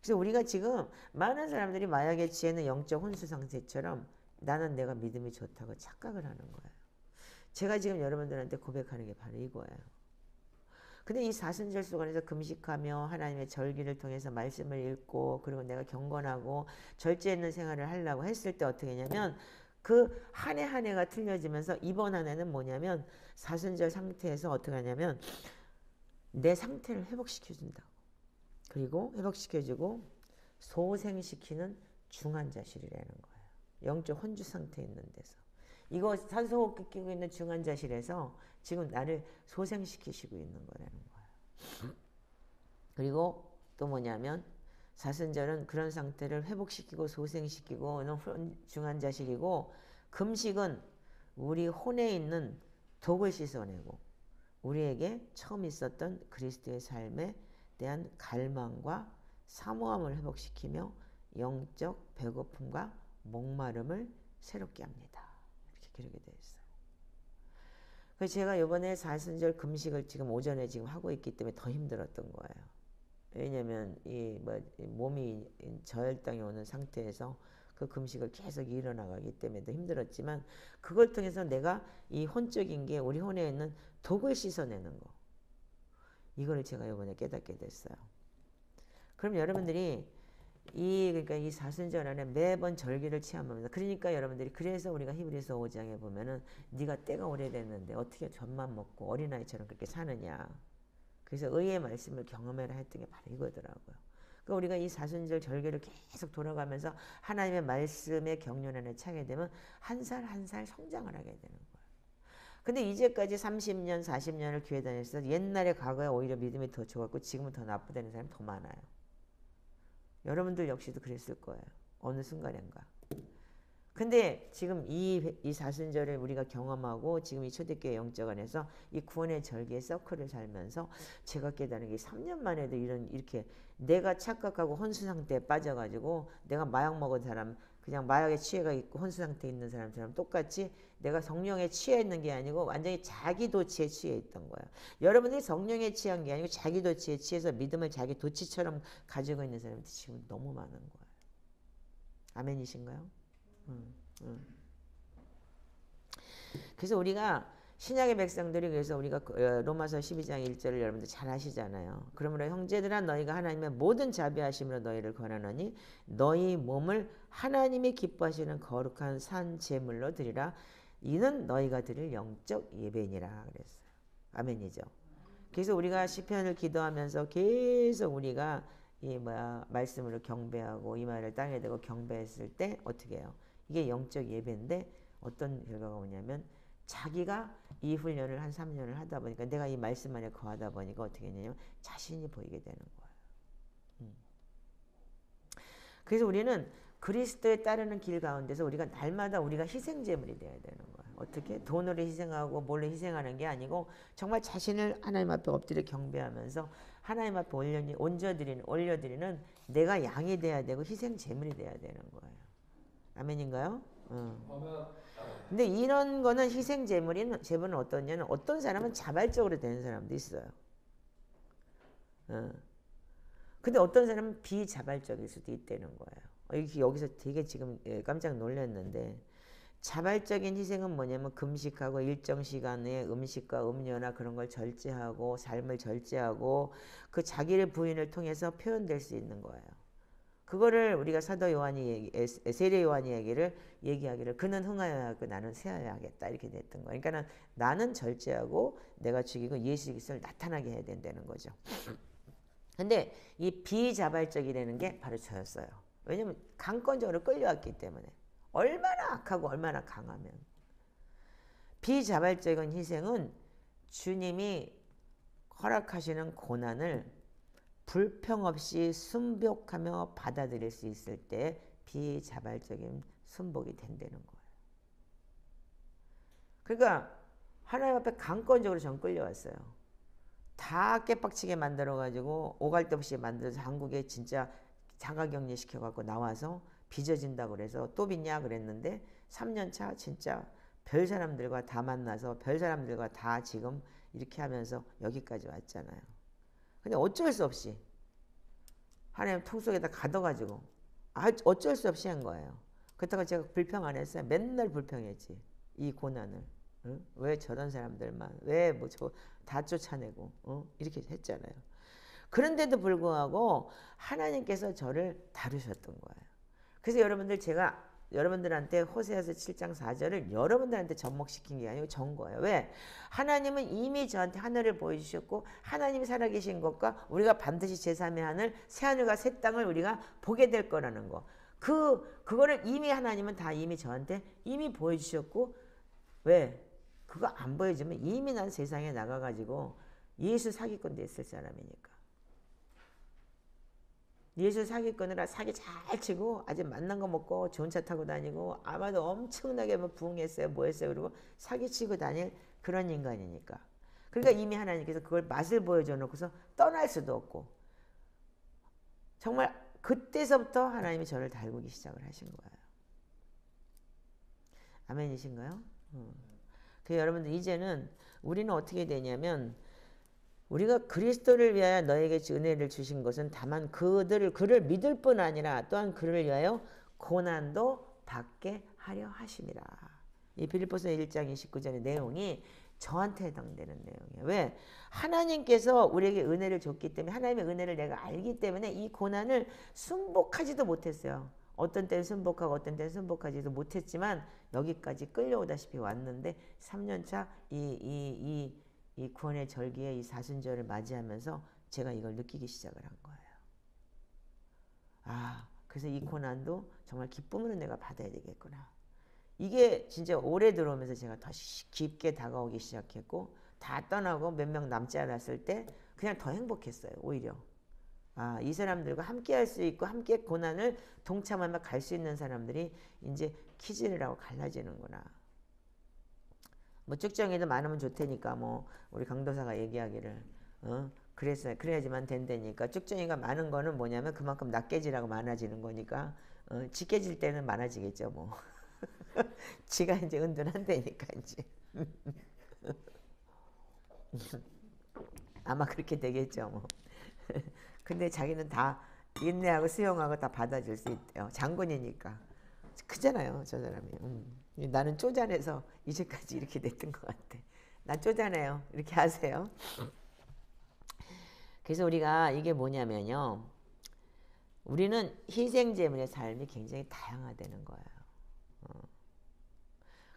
그래서 우리가 지금 많은 사람들이 마약에 취해는 영적 혼수 상태처럼 나는 내가 믿음이 좋다고 착각을 하는 거예요. 제가 지금 여러분들한테 고백하는 게 바로 이거예요. 근데 이 사순절 속안에서 금식하며 하나님의 절기를 통해서 말씀을 읽고 그리고 내가 경건하고 절제 있는 생활을 하려고 했을 때 어떻게 했냐면 그 한 해 한 해가 틀려지면서 이번 한 해는 뭐냐면 사순절 상태에서 어떻게 하냐면 내 상태를 회복시켜준다고. 그리고 회복시켜주고 소생시키는 중환자실이라는 거예요. 영적 혼주 상태에 있는 데서. 이거 산소호흡기 끼고 있는 중환자실에서 지금 나를 소생시키시고 있는 거라는 거예요. 그리고 또 뭐냐면 사순절은 그런 상태를 회복시키고 소생시키고 중환자실이고 금식은 우리 혼에 있는 독을 씻어내고 우리에게 처음 있었던 그리스도의 삶에 대한 갈망과 사모함을 회복시키며 영적 배고픔과 목마름을 새롭게 합니다. 이렇게 기록이 되어 있어요. 그래서 제가 이번에 사순절 금식을 지금 오전에 지금 하고 있기 때문에 더 힘들었던 거예요. 왜냐면 이 몸이 저혈당이 오는 상태에서 그 금식을 계속 이뤄나가기 때문에 더 힘들었지만 그걸 통해서 내가 이 혼적인 게 우리 혼에 있는 독을 씻어내는 거. 이거를 제가 이번에 깨닫게 됐어요. 그럼 여러분들이 그러니까 이 사순절 안에 매번 절기를 체험합니다. 그러니까 여러분들이 그래서 우리가 히브리서 5장에 보면은 네가 때가 오래됐는데 어떻게 젖만 먹고 어린아이처럼 그렇게 사느냐. 그래서 의의 말씀을 경험해라 했던 게 바로 이거더라고요. 그러니까 우리가 이 사순절 절기를 계속 돌아가면서 하나님의 말씀의 경륜 안에 차게 되면 한 살 한 살 성장을 하게 되는 거예요. 근데 이제까지 30년, 40년을 교회 다녔을 때 옛날에 과거에 오히려 믿음이 더 좋았고 지금은 더 나쁘다는 사람이 더 많아요. 여러분들 역시도 그랬을 거예요. 어느 순간인가. 근데 지금 이 사순절을 우리가 경험하고 지금 이 초대교회 영적 안에서 이 구원의 절기의 서클을 살면서 제가 깨달은 게 3년 만에도 이렇게 내가 착각하고 혼수 상태에 빠져가지고 내가 마약 먹은 사람 그냥 마약에 취해가 있고 혼수 상태에 있는 사람처럼 똑같이 내가 성령에 취해 있는 게 아니고 완전히 자기 도취에 취해 있던 거예요. 여러분들이 성령에 취한 게 아니고 자기 도취에 취해서 믿음을 자기 도취처럼 가지고 있는 사람들이 지금 너무 많은 거예요. 아멘이신가요? 그래서 우리가 신약의 백성들이 그래서 우리가 로마서 12장 1절을 여러분들 잘 아시잖아요. 그러므로 형제들아 너희가 하나님의 모든 자비하심으로 너희를 권하노니 너희 몸을 하나님이 기뻐하시는 거룩한 산 제물로 드리라. 이는 너희가 드릴 영적 예배니라 그랬어요. 아멘이죠. 그래서 우리가 시편을 기도하면서 계속 우리가 말씀으로 경배하고 이 말을 땅에 대고 경배했을 때 어떻게 해요? 이게 영적 예배인데 어떤 결과가 오냐면 자기가 이 훈련을 한 3년을 하다 보니까 내가 이 말씀 안에 거하다 보니까 어떻게 되냐면 자신이 보이게 되는 거예요. 그래서 우리는 그리스도에 따르는 길 가운데서 우리가 날마다 우리가 희생제물이 되어야 되는 거예요. 어떻게? 돈으로 희생하고 뭘로 희생하는 게 아니고 정말 자신을 하나님 앞에 엎드려 경배하면서 하나님 앞에 올려드리는 내가 양이 돼야 되고 희생제물이 돼야 되는 거예요. 아멘인가요? 근데 이런 거는 희생제물은 어떠냐면 어떤 사람은 자발적으로 되는 사람도 있어요. 근데 어떤 사람은 비자발적일 수도 있다는 거예요. 여기서 되게 지금 깜짝 놀랐는데 자발적인 희생은 뭐냐면 금식하고 일정 시간에 음식과 음료나 그런 걸 절제하고 삶을 절제하고 그 자기의 부인을 통해서 표현될 수 있는 거예요. 그거를 우리가 사도 요한이 세례 요한이 얘기하기를 그는 흥하여야 하고 나는 쇠하여야 하겠다 이렇게 됐던 거예요. 그러니까 나는 절제하고 내가 죽이고 예수 그리스도를 나타나게 해야 된다는 거죠. 근데 이 비자발적이라는 게 바로 저였어요. 왜냐면 강권적으로 끌려왔기 때문에 얼마나 악하고 얼마나 강하면 비자발적인 희생은 주님이 허락하시는 고난을 불평 없이 순복하며 받아들일 수 있을 때 비자발적인 순복이 된다는 거예요. 그러니까 하나님 앞에 강권적으로 전 끌려왔어요. 다 깨빡치게 만들어가지고 오갈 데 없이 만들어서 한국에 진짜 자가격리 시켜갖고 나와서 빚어진다고 그래서 또 빚냐 그랬는데 3년차 진짜 별 사람들과 다 만나서 별 사람들과 다 지금 이렇게 하면서 여기까지 왔잖아요. 근데 어쩔 수 없이 하나님 통 속에다 가둬가지고 어쩔 수 없이 한 거예요. 그렇다고 제가 불평 안 했어요. 맨날 불평했지. 이 고난을. 응? 왜 저런 사람들만 왜 뭐 저 다 쫓아내고 이렇게 했잖아요. 그런데도 불구하고 하나님께서 저를 다루셨던 거예요. 그래서 여러분들 제가 여러분들한테 호세아서 7장 4절을 여러분들한테 접목시킨 게 아니고 전 거예요. 왜? 하나님은 이미 저한테 하늘을 보여주셨고 하나님이 살아계신 것과 우리가 반드시 제3의 하늘 새하늘과 새 땅을 우리가 보게 될 거라는 거. 그거를 이미 하나님은 다 이미 저한테 이미 보여주셨고 왜? 그거 안 보여주면 이미 난 세상에 나가가지고 예수 사기꾼 됐을 사람이니까. 예수 사기꾼이라 사기 잘 치고 아주 맛난 거 먹고 좋은 차 타고 다니고 아마도 엄청나게 뭐 부흥했어요 뭐 했어요 그리고 사기치고 다닐 그런 인간이니까. 그러니까 이미 하나님께서 그걸 맛을 보여줘 놓고서 떠날 수도 없고 정말 그때서부터 하나님이 저를 다루기 시작을 하신 거예요. 아멘이신가요? 그래서 여러분들 이제는 우리는 어떻게 되냐면 우리가 그리스도를 위하여 너에게 은혜를 주신 것은 다만 그를 믿을 뿐 아니라 또한 그를 위하여 고난도 받게 하려 하심이라. 이 빌립보서 1장 29절의 내용이 저한테 해당되는 내용이에요. 왜? 하나님께서 우리에게 은혜를 줬기 때문에 하나님의 은혜를 내가 알기 때문에 이 고난을 승복하지도 못했어요. 어떤 때는 승복하고 어떤 때는 승복하지도 못했지만 여기까지 끌려오다시피 왔는데 3년차 이 구원의 절기에 이 사순절을 맞이하면서 제가 이걸 느끼기 시작을 한 거예요. 아, 그래서 이 고난도 정말 기쁨으로 내가 받아야 되겠구나. 이게 진짜 오래 들어오면서 제가 더 깊게 다가오기 시작했고 다 떠나고 몇 명 남지 않았을 때 그냥 더 행복했어요. 오히려. 아, 이 사람들과 함께 할 수 있고 함께 고난을 동참하며 갈 수 있는 사람들이 이제 키즈라고 갈라지는구나. 뭐 쭉정이도 많으면 좋다니까 뭐 우리 강도사가 얘기하기를 그래야지만 된다니까. 쭉정이가 많은 거는 뭐냐면 그만큼 낱개지라고 많아지는 거니까 짙게질 때는 많아지겠죠 뭐. 지가 이제 은둔한다니까 이제. 아마 그렇게 되겠죠 뭐. 근데 자기는 다 인내하고 수용하고 다 받아줄 수 있대요. 장군이니까. 크잖아요 저 사람이. 나는 쪼잔해서 이제까지 이렇게 됐던 것 같아. 나 쪼잔해요. 이렇게 하세요. 그래서 우리가 이게 뭐냐면요. 우리는 희생제물의 삶이 굉장히 다양화되는 거예요.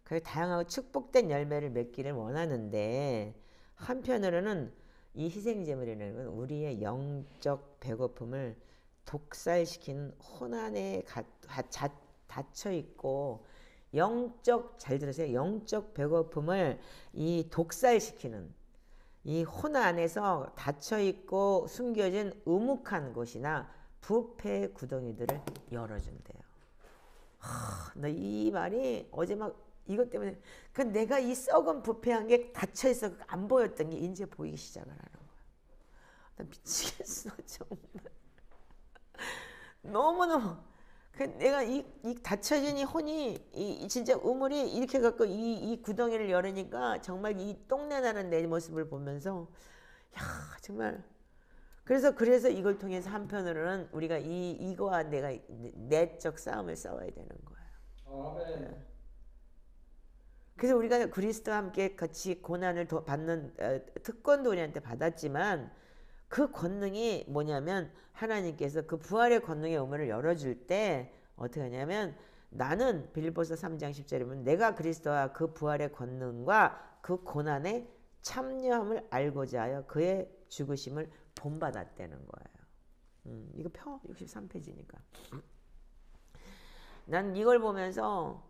그래서 다양하고 축복된 열매를 맺기를 원하는데 한편으로는 이 희생제물이라는 건 우리의 영적 배고픔을 독살시키는 혼안에 닫혀있고 잘 들으세요. 영적 배고픔을 이 독살시키는 이 혼 안에서 닫혀있고 숨겨진 우묵한 곳이나 부패의 구덩이들을 열어준대요. 나 이 말이 어제 막 이것 때문에 그 내가 이 썩은 부패한 게 닫혀있어 안 보였던 게 이제 보이기 시작을 하는 거야. 나 미치겠어 정말. 너무너무 내가 이 닫혀진 이 혼이 이 진짜 우물이 이렇게 갖고 이 구덩이를 열으니까 정말 이 똥내 나는 내 모습을 보면서 야 정말 그래서 이걸 통해서 한편으로는 우리가 이거와 내가 내적 싸움을 싸워야 되는 거예요. 아멘. 그래서 우리가 그리스도와 함께 같이 고난을 받는 특권도 우리한테 받았지만 그 권능이 뭐냐면 하나님께서 그 부활의 권능의 우물을 열어줄 때 어떻게 하냐면 나는 빌립보서 3장 10절에 보면 내가 그리스도와 그 부활의 권능과 그 고난에 참여함을 알고자 하여 그의 죽으심을 본받았다는 거예요. 이거 펴 63페이지니까. 난 이걸 보면서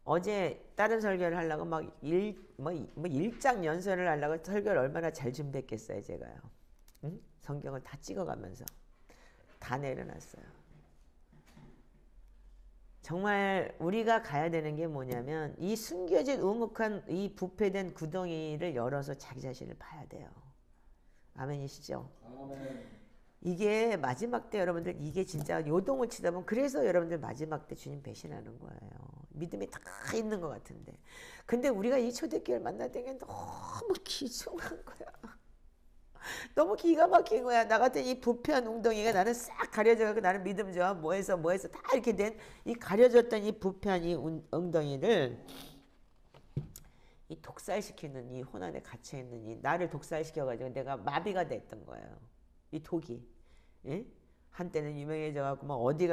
어제 다른 설교를 하려고 막 일장 연설을 하려고 설교를 얼마나 잘 준비했겠어요 제가요. 응? 성경을 다 찍어가면서 다 내려놨어요. 정말 우리가 가야 되는 게 뭐냐면 이 숨겨진 우묵한 이 부패된 구덩이를 열어서 자기 자신을 봐야 돼요. 아멘이시죠? 아멘. 이게 마지막 때 여러분들 이게 진짜 요동을 치다 보면 그래서 여러분들 마지막 때 주님 배신하는 거예요. 믿음이 다 있는 것 같은데. 근데 우리가 이 초대교회를 만날 때 너무 귀중한 거야. 너무 기가 막힌 거야. 나 같은 이 부패한 웅덩이가 나는 싹 가려져가지고 나는 믿음 좋아 뭐해서 다 이렇게 된 이 가려졌던 이 부패한 이 웅덩이를 이 독살시키는 이 혼안에 갇혀있는 이 나를 독살시켜가지고 내가 마비가 됐던 거예요. 이 독이. 예? 한때는 유명해져갖고 막 어디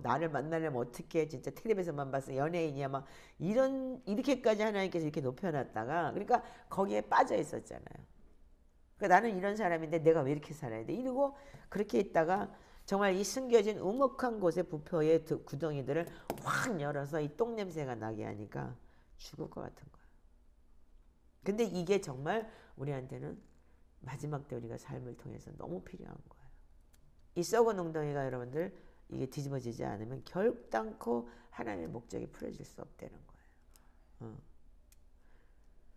나를 만나려면 어떻게 진짜 텔레비에서만 봤어 연예인이야 막 이렇게까지 하나님께서 이렇게 높여놨다가 그러니까 거기에 빠져 있었잖아요. 그러니까 나는 이런 사람인데 내가 왜 이렇게 살아야 돼? 이러고 그렇게 있다가 정말 이 숨겨진 우묵한 곳의 부패의 구덩이들을 확 열어서 이 똥냄새가 나게 하니까 죽을 것 같은 거야. 근데 이게 정말 우리한테는 마지막 때 우리가 삶을 통해서 너무 필요한 거예요. 이 썩은 웅덩이가 여러분들 이게 뒤집어지지 않으면 결단코 하나님의 목적이 풀어질 수 없다는 거예요.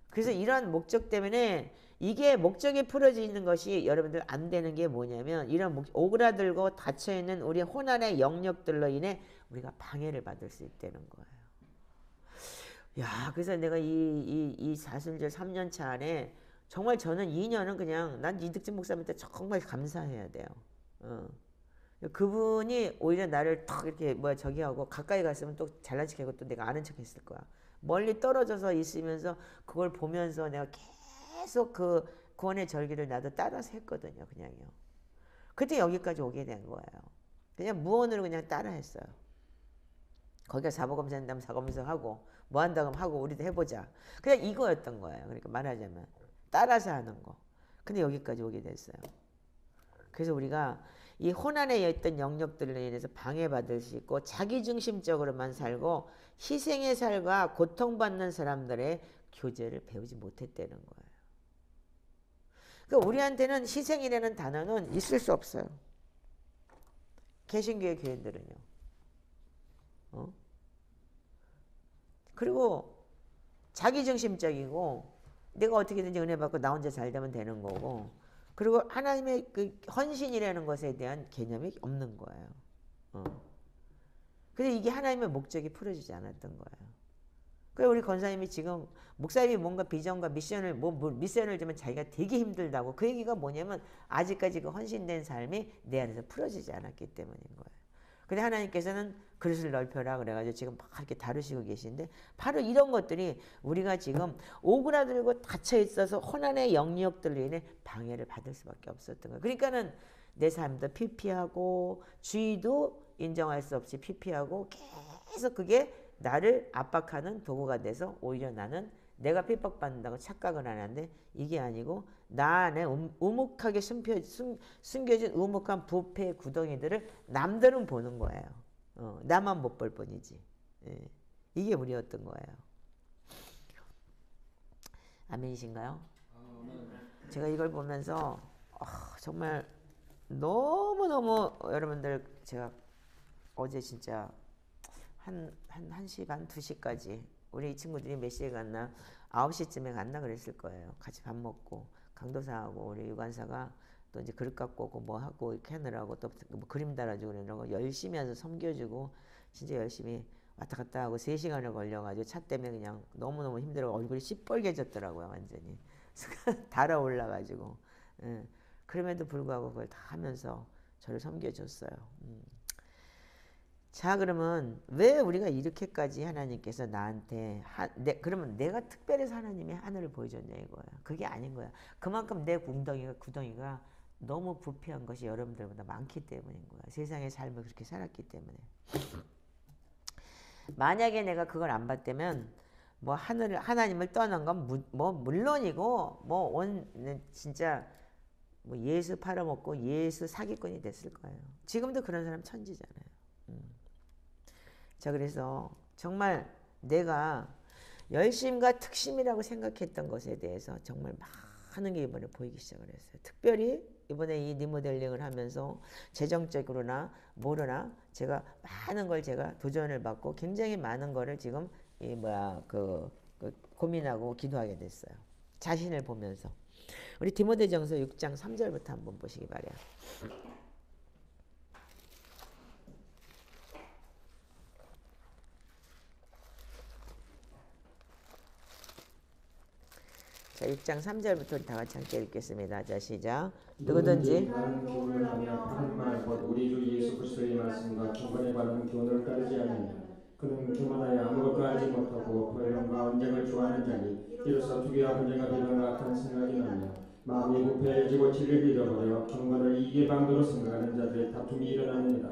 그래서 이런 목적 때문에 이게 목적이 풀어지는 것이 여러분들 안 되는 게 뭐냐면 이런 오그라들고 닫혀있는 우리 혼안의 영역들로 인해 우리가 방해를 받을 수 있다는 거예요. 야, 그래서 내가 이 사순절 3년 차 안에 정말 저는 2년은 그냥 난 이득진 목사님한테 정말 감사해야 돼요. 어. 그분이 오히려 나를 턱 이렇게 저기 하고 가까이 갔으면 또 잘난 척하고 또 내가 아는 척 했을 거야. 멀리 떨어져서 있으면서 그걸 보면서 내가 계속 그 구원의 절기를 나도 따라서 했거든요. 그냥요. 그때 여기까지 오게 된 거예요. 그냥 무언으로 그냥 따라 했어요. 거기가 사보검사 한다면 사검사 하고 뭐 한다고 하고 우리도 해보자. 그냥 이거였던 거예요. 그러니까 말하자면 따라서 하는 거. 근데 여기까지 오게 됐어요. 그래서 우리가 이 혼안에 있던 영역들로 인해서 방해받을 수 있고 자기중심적으로만 살고 희생의 삶과 고통받는 사람들의 교제를 배우지 못했다는 거예요. 그러니까 우리한테는 희생이라는 단어는 있을 수 없어요. 개신교의 교인들은요. 그리고 자기중심적이고 내가 어떻게든지 은혜 받고 나 혼자 잘 되면 되는 거고 그리고 하나님의 그 헌신이라는 것에 대한 개념이 없는 거예요. 그래서 이게 하나님의 목적이 풀어지지 않았던 거예요. 그래서 우리 권사님이 지금 목사님이 뭔가 비전과 미션을 주면 자기가 되게 힘들다고 그 얘기가 뭐냐면 아직까지 그 헌신된 삶이 내 안에서 풀어지지 않았기 때문인 거예요. 근데 하나님께서는 그릇을 넓혀라 그래가지고 지금 막 이렇게 다루시고 계신데 바로 이런 것들이 우리가 지금 오그라들고 닫혀 있어서 혼안의 영역들로 인해 방해를 받을 수밖에 없었던 거예요. 그러니까는 내 삶도 피피하고 주의도 인정할 수 없이 피피하고 계속 그게 나를 압박하는 도구가 돼서 오히려 나는 내가 핍박받는다고 착각을 하는데 이게 아니고 나 안에 우묵하게 숨겨진 우묵한 부패의 구덩이들을 남들은 보는 거예요. 나만 못 볼 뿐이지. 예. 이게 우리였던 거예요. 아멘이신가요? 제가 이걸 보면서 정말 너무너무 여러분들 제가 어제 진짜 한 1시 반, 2시까지 우리 이 친구들이 몇 시에 갔나? 9시쯤에 갔나 그랬을 거예요. 같이 밥 먹고 강도사하고 우리 유관사가 또 이제 그릇 갖고 오고 뭐 하고 이렇게 하느라고 또 뭐 그림 달아주고 그러고 열심히 해서 섬겨주고 진짜 열심히 왔다 갔다 하고 3시간을 걸려가지고 차 때문에 그냥 너무너무 힘들어 얼굴이 시뻘개졌더라고요. 완전히 달아올라가지고 예. 그럼에도 불구하고 그걸 다 하면서 저를 섬겨줬어요. 자, 그러면 왜 우리가 이렇게까지 하나님께서 나한테 그러면 내가 특별해서 하나님이 하늘을 보여줬냐 이거야. 그게 아닌 거야. 그만큼 내 구덩이가 너무 부패한 것이 여러분들보다 많기 때문인 거야. 세상의 삶을 그렇게 살았기 때문에. 만약에 내가 그걸 안 봤다면 뭐 하나님을 떠난 건 물론이고 진짜 뭐 예수 팔아먹고 예수 사기꾼이 됐을 거예요. 지금도 그런 사람 천지잖아요. 자, 그래서 정말 내가 열심과 특심이라고 생각했던 것에 대해서 정말 많은 게 이번에 보이기 시작을 했어요. 특별히 이번에 이 리모델링을 하면서 재정적으로나 뭐로나 제가 많은 걸 제가 도전을 받고 굉장히 많은 거를 지금 고민하고 기도하게 됐어요. 자신을 보면서. 우리 디모데전서 6장 3절부터 한번 보시기 바래요. 자, 6장 3절부터 우리 다 같이 함께 읽겠습니다. 자, 시작. 누구든지 다른 교훈을 하며 하는 말 곧 우리 주 예수 그리스도의 말씀과 경건에 관한 교훈을 따르지 않느냐 그는 교만하여 아무것도 알지 못하고 변론과 언쟁을 좋아하는 자니 이로써 투기와 분쟁과 비방과 악한 생각이 나며 마음이 부패해지고 진리를 잃어버려 경건을 이익의 방도로 생각하는 자들의 다툼이 일어나느니라.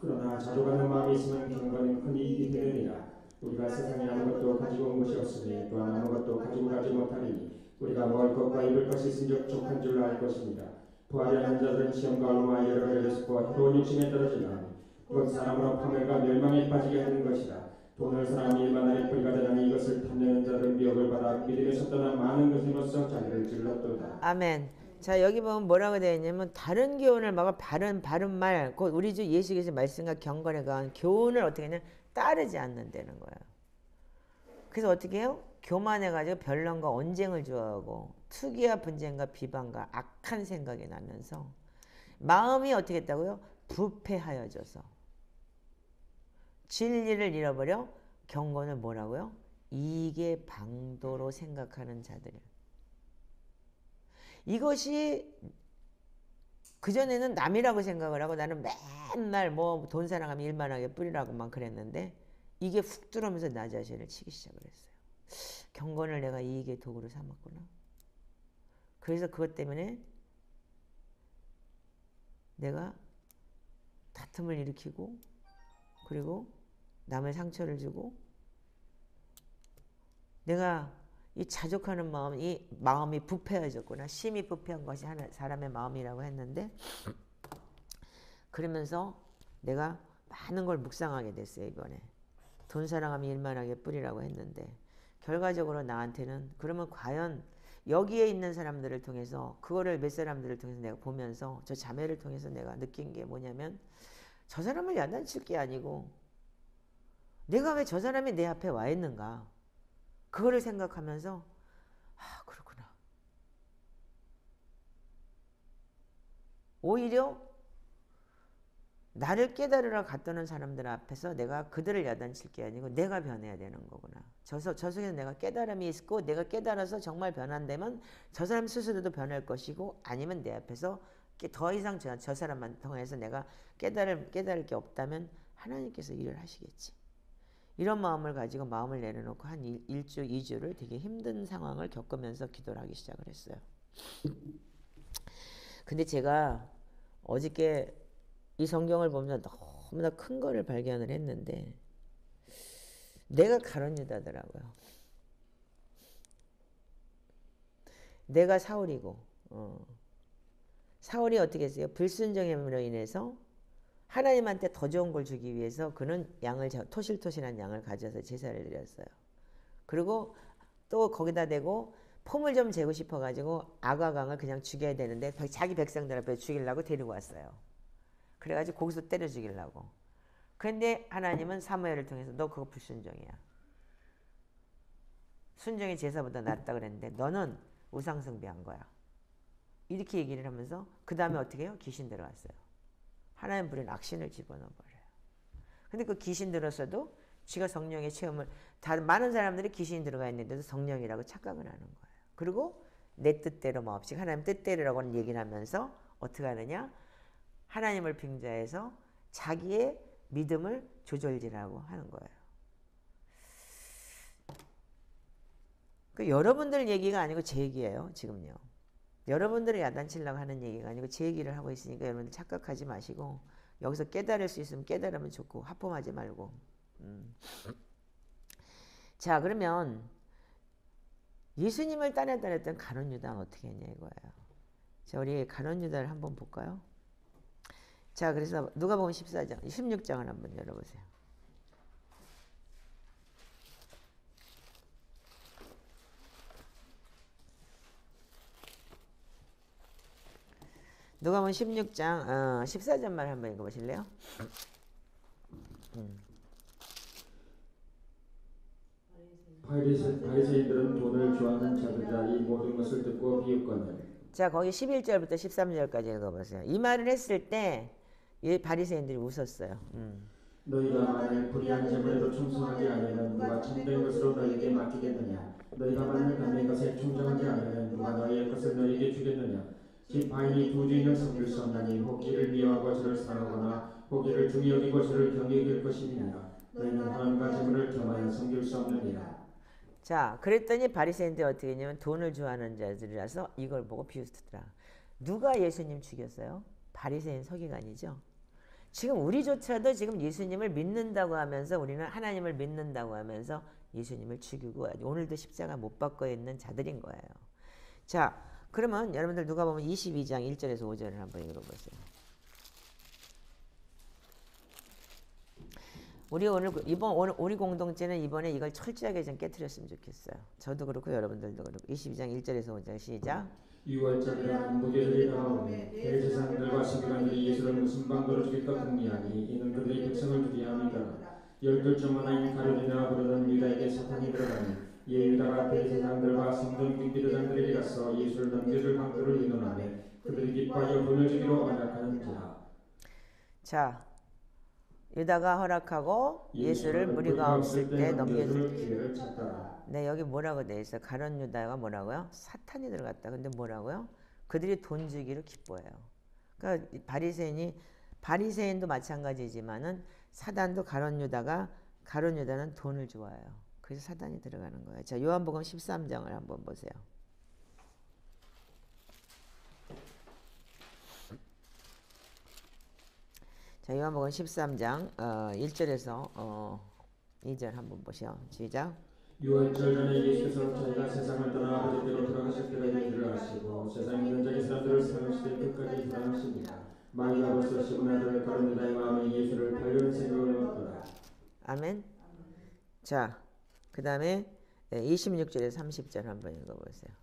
그러나 자족하는 마음이 있으면 경건은 큰 이익이 되느니라. 우리가 세상에 아무것도 가지고 온 것이 없으니 또한 아무것도 가지고 가지 못하리니 우리가 먹을 것과 입을 것이 있은즉 족한 줄로 알 것입니다. 부하려는 자들은 시험과 얼마 여러 가지를 섞고 해로운 욕심에 떨어지나니 곧 사람으로 파멸과 멸망에 빠지게 하는 것이라. 돈을 사람이 일만하리 뿌리가 되나니 이것을 탐내는 자들은 미혹을 받아 믿음에서 떠나 많은 것으로서 자기를 질렀도다. 아멘. 자, 여기 보면 뭐라고 되어 있냐면 다른 교훈을 막아 바른 말 곧 우리 주 예수께서 말씀과 경건에 관한 교훈을 어떻게 하냐 따르지 않는다는 거예요. 그래서 어떻게 해요? 교만해가지고 변론과 언쟁을 좋아하고 투기와 분쟁과 비방과 악한 생각이 나면서 마음이 어떻게 했다고요? 부패하여져서 진리를 잃어버려 경건을 뭐라고요? 이게 방도로 생각하는 자들이야. 이것이 그전에는 남이라고 생각을 하고 나는 맨날 뭐 돈 사랑하면 일만 하게 뿌리라고만 그랬는데 이게 훅 들어오면서 나 자신을 치기 시작을 했어요. 경건을 내가 이익의 도구로 삼았구나. 그래서 그것 때문에 내가 다툼을 일으키고 그리고 남의 상처를 주고 내가 이 자족하는 마음, 이 마음이 부패해졌구나. 심히 부패한 것이 하나 사람의 마음이라고 했는데 그러면서 내가 많은 걸 묵상하게 됐어요. 이번에 돈 사랑하면 일만하게 뿌리라고 했는데 결과적으로 나한테는 그러면 과연 여기에 있는 사람들을 통해서 그거를 몇 사람들을 통해서 내가 보면서 저 자매를 통해서 내가 느낀 게 뭐냐면 저 사람을 야단칠 게 아니고 내가 왜 저 사람이 내 앞에 와 있는가 그거를 생각하면서 아 그렇구나. 오히려 나를 깨달으러 갔던 사람들 앞에서 내가 그들을 야단칠 게 아니고 내가 변해야 되는 거구나. 저 속에서 내가 깨달음이 있고 내가 깨달아서 정말 변한다면 저 사람 스스로도 변할 것이고 아니면 내 앞에서 더 이상 저 사람만 통해서 내가 깨달을 게 없다면 하나님께서 일을 하시겠지. 이런 마음을 가지고 마음을 내려놓고 한 1주, 2주를 되게 힘든 상황을 겪으면서 기도를 하기 시작을 했어요. 근데 제가 어저께 이 성경을 보면서 너무나 큰 거를 발견을 했는데 내가 가룟 유다더라고요. 내가 사울이고 사울이 어떻게 했어요? 불순종함으로 인해서 하나님한테 더 좋은 걸 주기 위해서 그는 양을 토실토실한 양을 가져서 제사를 드렸어요. 그리고 또 거기다 대고 폼을 좀 재고 싶어가지고 아가강을 그냥 죽여야 되는데 자기 백성들 앞에 죽이려고 데리고 왔어요. 그래가지고 거기서 때려 죽이려고. 그런데 하나님은 사무엘을 통해서 너 그거 불순종이야. 순종이 제사보다 낫다 그랬는데 너는 우상숭배한 거야. 이렇게 얘기를 하면서 그 다음에 어떻게 해요? 귀신 들어왔어요. 하나님 부린 악신을 집어넣어버려요. 근데 그 귀신 들었어도 쥐가 성령의 체험을 많은 사람들이 귀신이 들어가 있는데도 성령이라고 착각을 하는 거예요. 그리고 내 뜻대로 마옵시 하나님 뜻대로라고는 얘기를 하면서 어떻게 하느냐? 하나님을 빙자해서 자기의 믿음을 조절지라고 하는 거예요. 그 여러분들 얘기가 아니고 제 얘기예요. 지금요. 여러분들을 야단치려고 하는 얘기가 아니고 제 얘기를 하고 있으니까 여러분들 착각하지 마시고 여기서 깨달을 수 있으면 깨달으면 좋고 하품하지 말고. 자 그러면 예수님을 따라다녔던 가룟 유다는 어떻게 했냐 이거예요. 자 우리 가룟 유다를 한번 볼까요? 자 그래서 누가복음 14장 16장을 한번 열어보세요. 누가복음 16장 14절만 한번 읽어보실래요? 바리새인들은 돈을 좋아하는 자들이라 이 모든 것을 듣고 비웃거늘. 자 거기 11절부터 13절까지 읽어보세요. 이 말을 했을 때 이 바리새인들이 웃었어요. 너희가 만일 불의한 재물에도 충성하지 않으면 누가 참된 것으로 너희에게 맡기겠느냐? 너희가 만일 남의 것에 충성하지 않으면 누가 너희의 것을 너희에게 주겠느냐? 집 바인이 두 주인을 섬길 수 없나니 혹 이를 미워하고 저를 사랑하거나 혹 이를 중히 여기고 저를 경히 여길 것이니라. 너희는 하나님과 재물을 겸하여 섬길 수 없느니라. 자 그랬더니 바리새인들이 어떻게 했냐면 돈을 좋아하는 자들이라서 이걸 보고 비웃더라. 누가 예수님 죽였어요? 바리새인 서기관이죠. 지금 우리조차도 지금 예수님을 믿는다고 하면서 우리는 하나님을 믿는다고 하면서 예수님을 죽이고 오늘도 십자가 못 박고 있는 자들인 거예요. 자 그러면 여러분들 누가 보면 22장 1절에서 5절을 한번 읽어보세요. 우리 공동체는 이번에 이걸 철저하게 좀 깨트렸으면 좋겠어요. 저도 그렇고 여러분들도 그렇고 22장 1절에서 5절 시작. 유월절이라 무교절이 다가오매 대제사장들과 서기관들이 예수를 무슨 방도로 죽일까 궁리하니 이는 그들이 백성을 두려워 함이더라. 열둘중 하나인 가룟유다가 부르는 유다에게 사탄이 들어가니 이에 유다가 대제사장들과 성전기비대장들에게 가서 예수를 넘겨줄 방도를 의논하매 그들이 기뻐하여 돈을 주기로 언약하는지라. 자 유다가 허락하고 예수를 무리가 없을 때 넘겨줄 기회를 찾더라. 네, 여기 뭐라고 돼 있어? 가룟 유다가 뭐라고요? 사탄이 들어갔다. 근데 뭐라고요? 그들이 돈 주기로 기뻐해요. 그러니까 바리새인도 마찬가지지만은 사단도 가룟 유다는 돈을 좋아해요. 그래서 사단이 들어가는 거예요. 자, 요한복음 13장을 한번 보세요. 자, 요한복음 13장 1절에서 2절 한번 보시죠. 시작. 유월절 전에 예수께서 자기가 세상을 떠나 아버지께로 돌아가실 때가 이르기를 아시고 세상에 있는 자기 사람들을 사랑하시되 끝까지 사랑하십니다. 마귀가 벌써 시몬 아들 가룟 유다의 마음에 예수를 팔려는 생각을 얻더라. 아멘. 자, 그 다음에 26절에서 30절 한번 읽어보세요.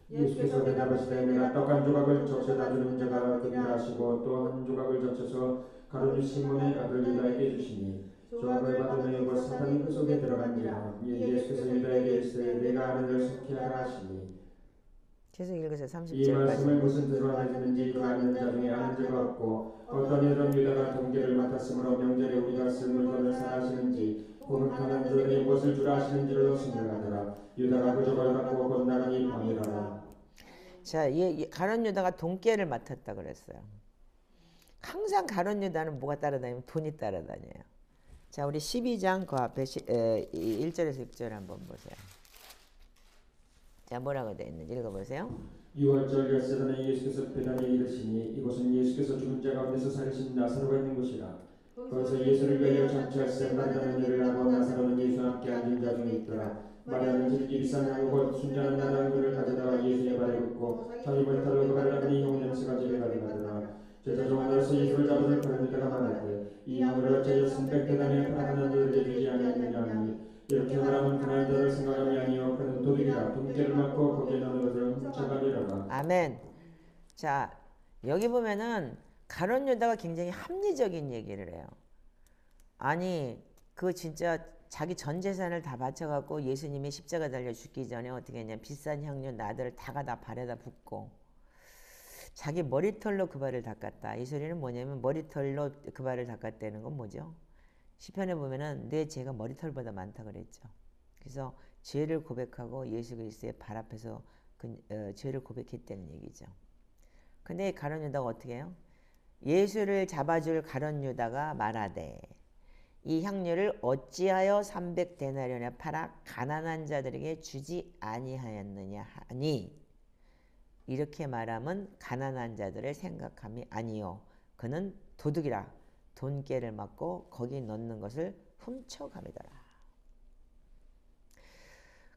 예수께서 대답하시되 내가 떡 한 조각을 적셔다 주는 자가 그리라 하시고 또 한 조각을 적셔서 가룟 시몬의 아들 유다에게 주시니 조각을 받으며 이곳 사탄이 그 속에 들어간지라. 예수께서 유다에게 이르시되 내가 아는 일을 속히하라 하시니. 계속 읽으세요. 이 말씀을 30절까지. 무슨 뜻으로 하셨는지 그 아는 자 중에 아는 자가 없고 어떤 이들은 유다가 통계를 맡았으므로 명절에 우리가 쓸 물건을 사하시는지 혹은 가난 자들에게 무엇을 주라 하시는지로 생각하더라. 유다가 그 조각을 받고 곧 나가니 밤이라라. 자, 가룟 유다가 돈깨를 맡았다 그랬어요. 항상 가룟 유다는 뭐가 따라다니면 돈이 따라다녀요. 자, 우리 12장 그 앞에 1절에서 6절 한번 보세요. 자, 뭐라고 되어 있는지 읽어보세요. 유월절 엿새단에 예수께서 베다니에 이르시니 이곳은 예수께서 죽은 자 가운데서 살리신 나사로가 있는 곳이라. 거기서 예수를 위하여 잔치할세 마리아는 일을 하고 나사로는 예수와 함께 앉은 자 중에 있더라. 마리아는 질기 비싼 향 곧 순전한 나다운 그를 가져다가 예수의 발에 붓고 자기 머리털로 그 발을 닦으니 향 냄새가 집에 가져가더라. 제자 중 하나로서 예수를 잡으러 가는 자가 말하되 이 향을 어찌 300데나리온에 팔아가는 자들에게 주지 아니하느냐 하니 이렇게 말하면 가난한 자를 생각함이 아니요 그는 도둑이라 돈깨를 맞고 거기에 넣는 것을 훔쳐가리라. 아멘. 자, 여기 보면은 가룟 유다가 굉장히 합리적인 얘기를 해요. 아니, 그 진짜 자기 전 재산을 다 바쳐갖고 예수님이 십자가 달려 죽기 전에 어떻게 했냐, 비싼 향료 나들을 다가 발에다 붓고 자기 머리털로 그 발을 닦았다. 이 소리는 뭐냐면 머리털로 그 발을 닦았다는 건 뭐죠? 시편에 보면은 내 죄가 머리털보다 많다 그랬죠. 그래서 죄를 고백하고 예수 그리스도의 발 앞에서 죄를 고백했다는 얘기죠. 근데 가룟 유다가 어떻게 해요? 예수를 잡아줄 가룟 유다가 말하되 이 향료를 어찌하여 300데나리온에 팔아 가난한 자들에게 주지 아니하였느냐 하니 이렇게 말하면 가난한 자들을 생각함이 아니요 그는 도둑이라 돈깨를 맞고 거기 넣는 것을 훔쳐가매더라.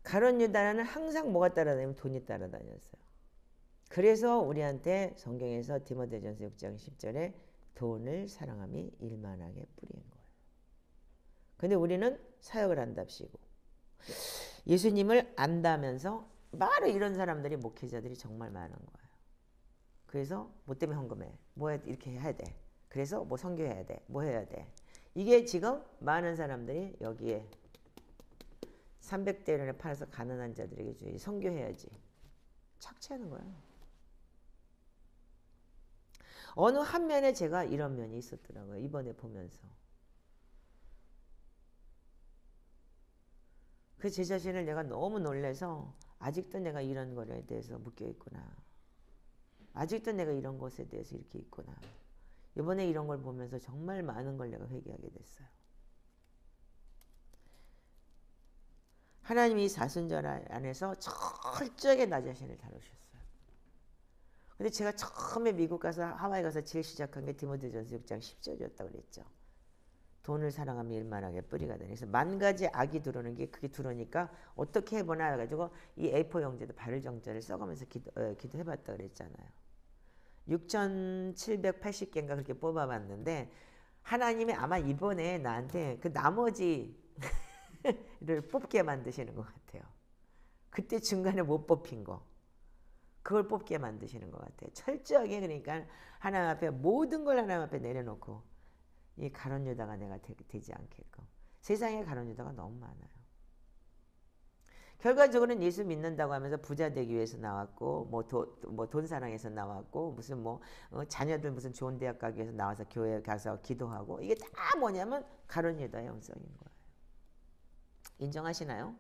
가룟 유다는 항상 뭐가 따라다니면 돈이 따라다녔어요. 그래서 우리한테 성경에서 디모데전서 6장 10절에 돈을 사랑함이 일만하게 뿌리인 거예요. 근데 우리는 사역을 한답시고 예수님을 안다면서 바로 이런 사람들이 목회자들이 정말 많은 거예요. 그래서 뭐 때문에 헌금해? 뭐 이렇게 해야 돼? 그래서 뭐 선교해야 돼? 뭐 해야 돼? 이게 지금 많은 사람들이 여기에 300대련에 팔아서 가난한 자들에게 줘야지, 선교해야지 착취하는 거예요. 어느 한 면에 제가 이런 면이 있었더라고요. 이번에 보면서. 그 제 자신을 내가 너무 놀라서 아직도 내가 이런 거에 대해서 묶여있구나. 아직도 내가 이런 것에 대해서 이렇게 있구나. 이번에 이런 걸 보면서 정말 많은 걸 내가 회개하게 됐어요. 하나님이 사순절 안에서 철저하게 나 자신을 다루셨어요. 근데 제가 처음에 미국 가서 하와이 가서 제일 시작한 게 디모데전서 6장 10절이었다고 그랬죠. 돈을 사랑하면 일만하게 뿌리가 되니. 그래서 만 가지 악이 들어오는 게 그게 들어오니까 어떻게 해보나 해가지고 이 A4 용지도 바를 정자를 써가면서 기도해봤다 그랬잖아요. 6,780개인가 그렇게 뽑아봤는데 하나님이 아마 이번에 나한테 그 나머지를 뽑게 만드시는 것 같아요. 그때 중간에 못 뽑힌 거 그걸 뽑게 만드시는 것 같아요. 철저하게 그러니까 하나님 앞에 모든 걸 하나님 앞에 내려놓고 이 가룟 유다가 내가 되지 않게끔. 세상에 가룟 유다가 너무 많아요. 결과적으로는 예수 믿는다고 하면서 부자 되기 위해서 나왔고 뭐 돈 사랑해서 나왔고 무슨 자녀들 무슨 좋은 대학 가기 위해서 나와서 교회 가서 기도하고 이게 다 뭐냐면 가룟 유다의 형성인 거예요. 인정하시나요?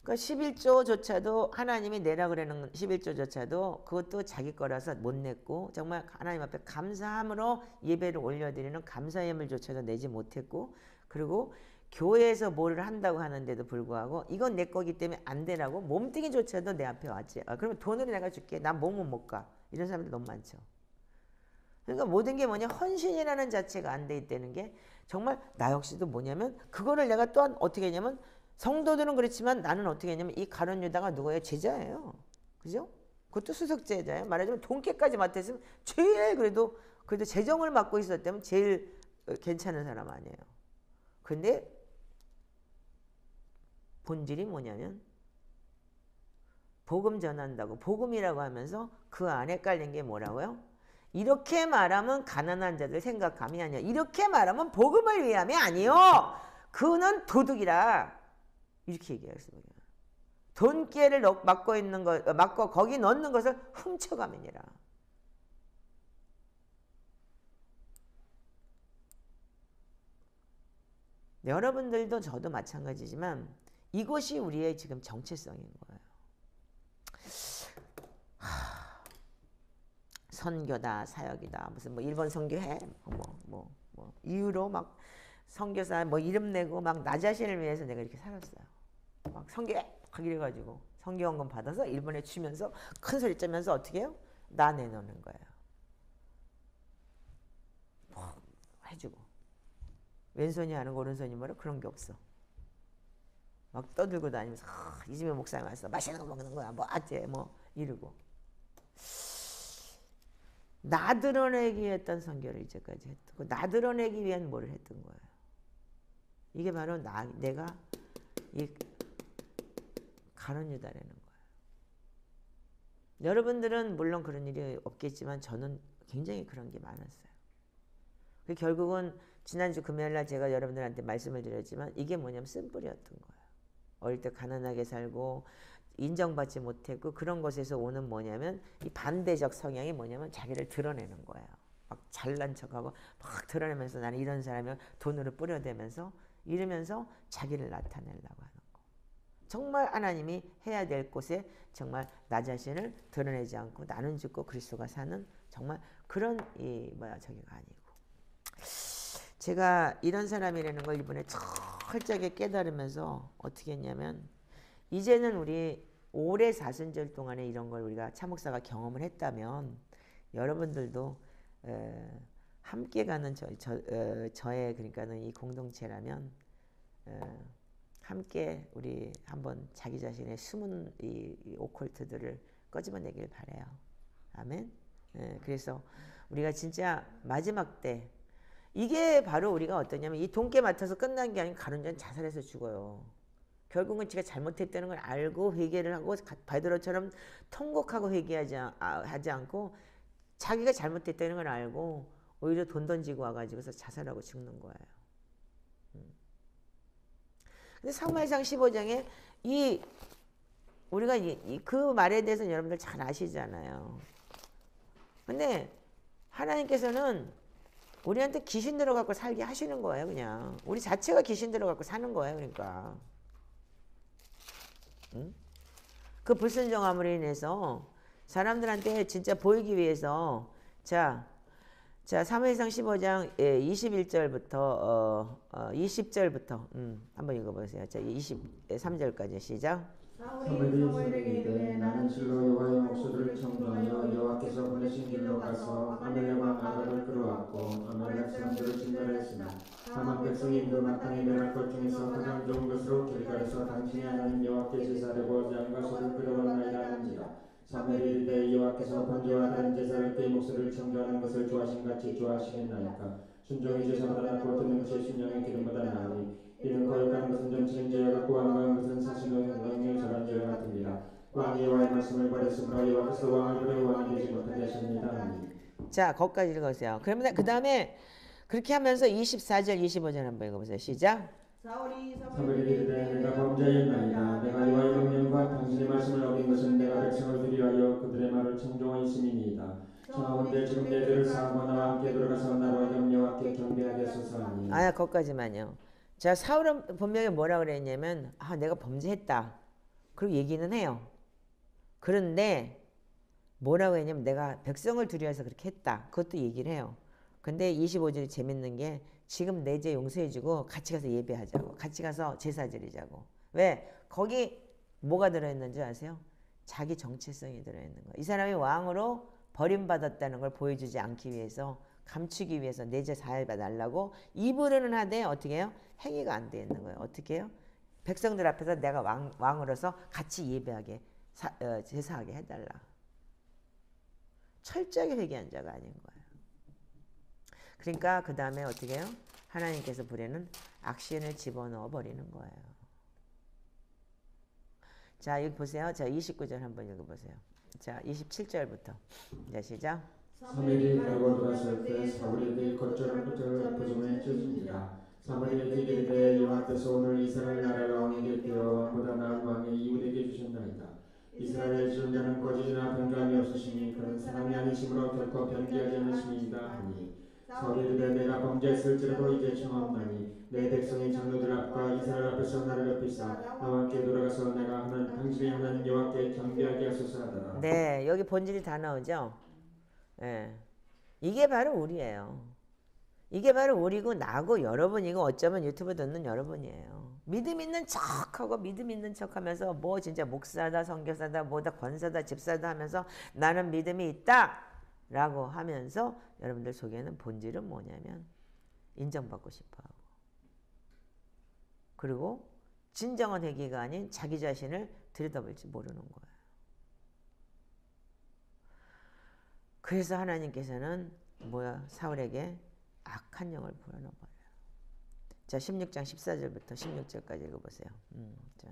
그러니까 11조조차도 하나님이 내라 그러는 11조조차도 그것도 자기 거라서 못 냈고 정말 하나님 앞에 감사함으로 예배를 올려드리는 감사 예물조차도 내지 못했고 그리고 교회에서 뭘 한다고 하는데도 불구하고 이건 내 거기 때문에 안 되라고 몸뚱이조차도 내 앞에 왔지. 그러면 돈으로 내가 줄게. 난 몸은 못 가. 이런 사람들 너무 많죠. 그러니까 모든 게 뭐냐 헌신이라는 자체가 안 돼 있다는 게 정말 나 역시도 뭐냐면 그거를 내가 또한 어떻게 했냐면 성도들은 그렇지만 나는 어떻게 했냐면 이 가룟 유다가 누구예요? 제자예요. 그죠? 그것도 수석 제자예요. 말하자면 돈깨까지 맡았으면 제일 그래도 재정을 맡고 있었다면 제일 괜찮은 사람 아니에요. 근데 본질이 뭐냐면 복음 전한다고 복음이라고 하면서 그 안에 깔린 게 뭐라고요? 이렇게 말하면 가난한 자들 생각함이 아니야. 이렇게 말하면 복음을 위함이 아니요. 그는 도둑이라. 이렇게 얘기했습니다. 돈깨를 막고 있는 것, 막고 거기 넣는 것을 훔쳐가면이라. 여러분들도 저도 마찬가지지만 이것이 우리의 지금 정체성인 거예요. 선교다, 사역이다, 무슨 일본 선교해, 이유로 막 선교사 이름 내고 막 나 자신을 위해서 내가 이렇게 살았어요. 막 선교해 이래가지고 선교원금 받아서 일본에 치면서 큰 소리 쩌면서 어떻게 해요? 나 내놓는 거예요. 해주고 왼손이 하는 거 오른손이 뭐라 그런 게 없어. 막 떠들고 다니면서 이집에 목사님 왔어 맛있는 거 먹는 거야 어째 이러고 나 드러내기 위했던 선교를 이제까지 했고 나 드러내기 위한 뭘 했던 거예요. 이게 바로 내가 이 가룟 유다라는 거예요. 여러분들은 물론 그런 일이 없겠지만 저는 굉장히 그런 게 많았어요. 결국은 지난주 금요일날 제가 여러분들한테 말씀을 드렸지만 이게 뭐냐면 쓴뿌리였던 거예요. 어릴 때 가난하게 살고 인정받지 못했고 그런 것에서 오는 뭐냐면 이 반대적 성향이 뭐냐면 자기를 드러내는 거예요. 막 잘난 척하고 막 드러내면서 나는 이런 사람이면 돈으로 뿌려대면서 이러면서 자기를 나타내려고 하는 거. 정말 하나님이 해야 될 곳에 정말 나 자신을 드러내지 않고 나는 죽고 그리스도가 사는 정말 그런 저기가 아니고 제가 이런 사람이라는 걸 이번에 철저하게 깨달으면서 어떻게 했냐면 이제는 우리 올해 사순절 동안에 이런 걸 우리가 차목사가 경험을 했다면 여러분들도 함께 가는 저의 그러니까는 이 공동체라면 함께 우리 한번 자기 자신의 숨은 이 오컬트들을 꺼집어내길 바라요. 아멘. 그래서 우리가 진짜 마지막 때 이게 바로 우리가 어떠냐면 이 돈깨 맡아서 끝난 게 아니고 가룟 자는 자살해서 죽어요. 결국은 지가 잘못했다는 걸 알고 회개를 하고 베드로처럼 통곡하고 회개하지 않고 자기가 잘못했다는 걸 알고 오히려 돈 던지고 와가지고서 자살하고 죽는 거예요. 근데 사무엘상 15장에 우리가 그 말에 대해서 여러분들 잘 아시잖아요. 근데 하나님께서는 우리한테 귀신 들어갖고 살게 하시는 거예요. 그냥 우리 자체가 귀신 들어갖고 사는 거예요. 그러니까 그 불순종함으로 인해서 사람들한테 진짜 보이기 위해서 자 사무엘상 15장 21절부터 20절부터 한번 읽어보세요. 자 23절까지 시작. 사무엘이 이르되 나는 실로 여호와의 목소리를 청종하여 여호와께서 보내신 길로 가서 아말렉 왕 아갈을 끌어왔고 아말렉 사람들을 진멸했으나 다만 백성이 그 마땅히 멸할 것 중에서 가장 좋은 것으로 길갈에서 당신의 하나님 여호와께 제사하려고 양과 소를 끌어왔나이다 하는지라. 사무엘이 이르되 여호와께서 번제와 다른 제사를 그의 목소리를 청종하는 것을 좋아하신 같이 좋아하시겠나이까. 순종이 제사보다 낫고 듣는 것이 순양의 기름보다 나으니 이는 거역하는 것은 점치는 죄와 같고 완고한 것은 사실로 행동에 절한 죄와 같으니라. 왕이 여호와의 말씀을 버렸으므로 여호와께서 왕을 버려 왕이 되지 못하게 하십니다. 자 거기까지 읽으세요. 그러면 그 다음에 그렇게 하면서 24절 25절 한번 읽어보세요. 시작. 사울이 이르되 내가 범죄하였나이다. 내가 여호와의 명령과 당신의 말씀을 어긴 것은 내가 백성을 위하여 그들의 말을 청종하였음이니이다. 청하건대 지금 내들을 사하고 나와 함께 들어가서 나로 하여금 여호와께 경배하게 하소서 하니. 거기까지만요. 자, 사울은 분명히 뭐라 그랬냐면 내가 범죄했다. 그리고 얘기는 해요. 그런데 뭐라고 했냐면 내가 백성을 두려워해서 그렇게 했다. 그것도 얘기를 해요. 근데 25절이 재밌는 게 지금 내 죄 용서해주고 같이 가서 예배하자고. 같이 가서 제사 드리자고. 왜? 거기 뭐가 들어있는 줄 아세요? 자기 정체성이 들어있는 거예요. 이 사람이 왕으로 버림받았다는 걸 보여주지 않기 위해서, 감추기 위해서 내 죄 사해달라고 입으로는 하되 어떻게 해요? 행위가 안 돼 있는 거예요. 어떻게 해요? 백성들 앞에서 내가 왕으로서 같이 예배하게 제사하게 해달라. 철저하게 회개한 자가 아닌 거예요. 그러니까 그 다음에 어떻게 해요? 하나님께서 불에는 악신을 집어넣어 버리는 거예요. 자, 여기 보세요. 자, 29절 한번 읽어보세요. 자, 27절부터. 자, 시작. 사무엘이 가고 돌아설 때 사울이 그 겉절을 부정에 찢은지라. 사무엘이 이르되 여호와께서 오늘 이스라엘 나라가 왕에게 되어 왕보다 나은 왕의 이웃에게 주셨나이다. 이스라엘의 지존자는 거짓이나 변감이 없으시니 그는 사람이 아니심으로 결코 변개하지 않으심이다 하니. 사울이 이르되 내가 범죄했을지라도 이제 청하옵나니 내 백성의 장로들 앞과 이스라엘 앞에서 나를 높이사 나와 함께 돌아가서 내가 당신의 하나님 여호와께 경배하게 하소서 하더라. 네, 여기 본질이 다 나오죠. 예, 이게 바로 우리예요. 이게 바로 우리고 나고 여러분이고 어쩌면 유튜브 듣는 여러분이에요. 믿음 있는 척하고 믿음 있는 척하면서 뭐 진짜 목사다 선교사다 뭐다 권사다 집사다 하면서 나는 믿음이 있다 라고 하면서 여러분들 속에는 본질은 뭐냐면 인정받고 싶어하고, 그리고 진정한 회개가 아닌 자기 자신을 들여다볼지 모르는 거예요. 그래서 하나님께서는 사울에게 악한 영을 불어넣어버려요. 자, 16장 14절부터 16절까지 읽어보세요. 자.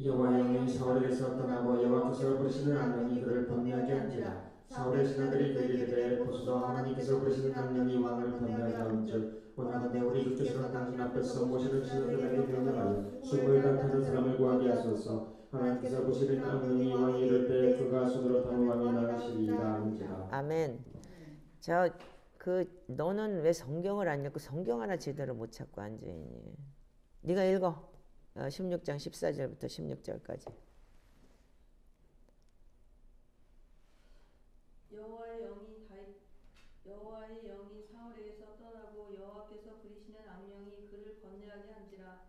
여호와의 영이 사울에게서 떠나고 여호와께서 부르시는 악령이 그를 번뇌하게 한지라. 사울의 신하들이 그에게 이르되 보소서 하나님께서 부르시는 악령이 왕을 번뇌하게 하온즉 원하건대 우리 주께서 당신 앞에서 모시는 신하들에게 명령하여 숨을 다투는 사람을 구하게 하소서. 하나님께서 보시는 악령이 왕이 이를 때 그가 손으로 담은 왕이 나으시리이다 한지라. 아멘. 너는 왜 성경을 안 읽고 성경 하나 제대로 못 찾고 앉아있니? 네가 읽어. 16장 14절부터 16절까지. 여호와의 영이 사울에게서 떠나고 여호와께서 부리시는 악령이 그를 번뇌하게 한지라.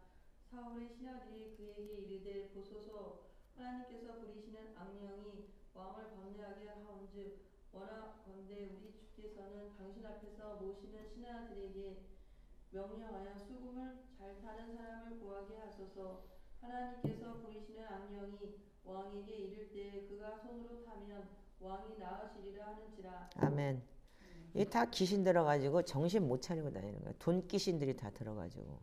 사울의 신하들이 그에게 이르되 보소서 하나님께서 부리시는 악령이 왕을 번뇌하게 하온즉 원하건대 우리 주께서는 당신 앞에서 모시는 신하들에게 명령하여 수금을 잘 타는 사람을 구하게 하소서. 하나님께서 부리시는 악령이 왕에게 이를 때 그가 손으로 타면 왕이 나으시리라 하는지라. 아멘. 이게 다 귀신 들어가지고 정신 못 차리고 다니는 거예요. 돈 귀신들이 다 들어가지고.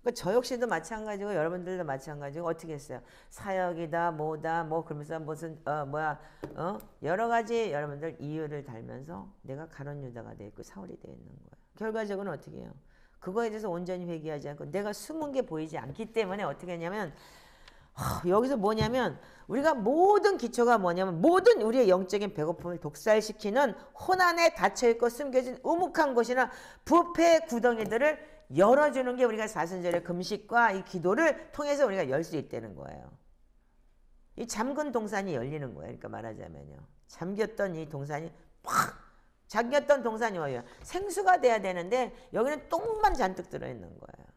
그러니까 저 역시도 마찬가지고 여러분들도 마찬가지고 어떻게 했어요? 사역이다 뭐다 뭐 그러면서 무슨 여러 가지 여러분들 이유를 달면서 내가 가룟 유다가 돼 있고 사울이 돼 있는 거예요. 결과적으로 어떻게 해요? 그거에 대해서 온전히 회개하지 않고 내가 숨은 게 보이지 않기 때문에 어떻게 했냐면 여기서 뭐냐면 우리가 모든 기초가 뭐냐면 모든 우리의 영적인 배고픔을 독살시키는 혼안에 닫혀있고 숨겨진 우묵한 곳이나 부패의 구덩이들을 열어주는 게 우리가 사순절의 금식과 이 기도를 통해서 우리가 열 수 있다는 거예요. 이 잠근 동산이 열리는 거예요. 그러니까 말하자면요. 잠겼던 이 동산이 팍! 잠겼던 동산이 뭐예요? 생수가 돼야 되는데 여기는 똥만 잔뜩 들어있는 거예요.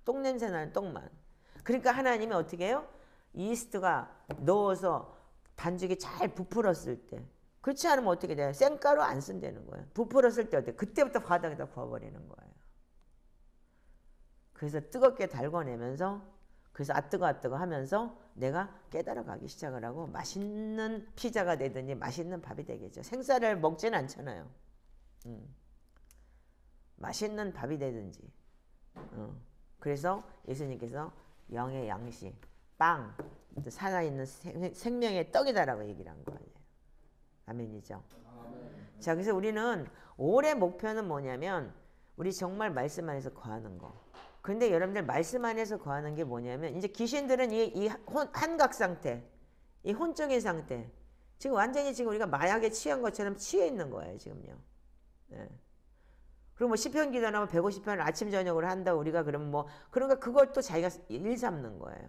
똥 냄새 나는 똥만. 그러니까 하나님이 어떻게 해요? 이스트가 넣어서 반죽이 잘 부풀었을 때, 그렇지 않으면 어떻게 돼요? 생가루 안 쓴다는 거예요. 부풀었을 때 어때? 그때부터 바닥에다 구워버리는 거예요. 그래서 뜨겁게 달궈내면서, 그래서 뜨거 하면서 내가 깨달아가기 시작을 하고 맛있는 피자가 되든지 맛있는 밥이 되겠죠. 생쌀을 먹지는 않잖아요. 맛있는 밥이 되든지. 그래서 예수님께서 영의 양식, 빵, 살아있는 생명의 떡이다라고 얘기를 한 거예요. 아멘이죠. 자, 그래서 우리는 올해 목표는 뭐냐면 우리 정말 말씀 안에서 거하는 거. 근데 여러분들 말씀 안에서 거하는 게 뭐냐면 이제 귀신들은 이 한각 상태, 이 혼적인 상태, 지금 완전히 지금 우리가 마약에 취한 것처럼 취해 있는 거예요, 지금요. 네. 그리고 뭐 시편 기도하면 150편을 아침 저녁으로 한다 우리가 그러면 뭐 그러니까 그걸 또 자기가 일삼는 거예요.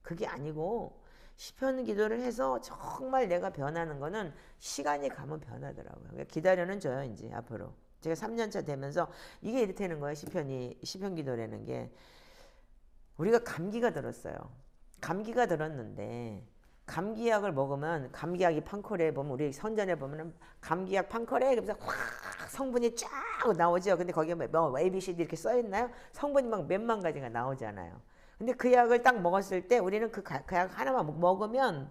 그게 아니고 시편 기도를 해서 정말 내가 변하는 거는 시간이 가면 변하더라고요. 그러니까 기다려는 줘요, 이제 앞으로. 제가 3년차 되면서 이게 이렇게 되는 거예요. 시편 기도라는 게. 우리가 감기가 들었어요. 감기가 들었는데 감기약을 먹으면 감기약이 판콜에 보면 우리 선전에 보면은 감기약 판콜에 그래서 확 성분이 쫙 나오죠. 근데 거기에 뭐 ABCD 이렇게 써 있나요? 성분이 막 몇만 가지가 나오잖아요. 근데 그 약을 딱 먹었을 때 우리는 그 약 하나만 먹으면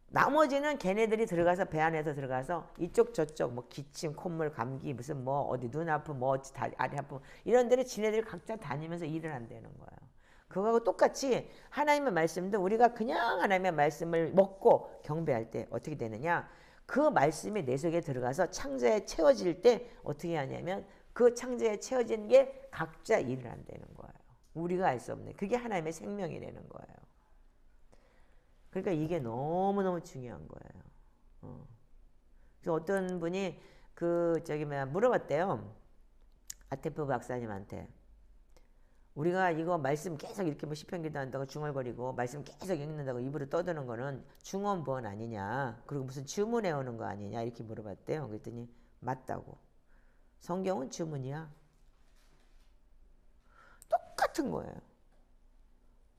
나머지는 걔네들이 들어가서 배 안에서 들어가서 이쪽 저쪽 뭐 기침, 콧물, 감기 무슨 뭐 어디 눈 아프 뭐 다리 아프 이런 데를 지네들이 각자 다니면서 일을 한다는 거예요. 그거하고 똑같이 하나님의 말씀도 우리가 그냥 하나님의 말씀을 먹고 경배할 때 어떻게 되느냐? 그 말씀이 내 속에 들어가서 창자에 채워질 때 어떻게 하냐면 그 창자에 채워진 게 각자 일을 한다는 거예요. 우리가 알 수 없는 그게 하나님의 생명이 되는 거예요. 그러니까 이게 너무너무 중요한 거예요. 그래서 어떤 분이 물어봤대요. 아테프 박사님한테. 우리가 이거 말씀 계속 이렇게 뭐 시편 기도한다고 중얼거리고 말씀 계속 읽는다고 입으로 떠드는 거는 중언부언 아니냐. 그리고 무슨 주문해 오는 거 아니냐. 이렇게 물어봤대요. 그랬더니 맞다고. 성경은 주문이야. 똑같은 거예요.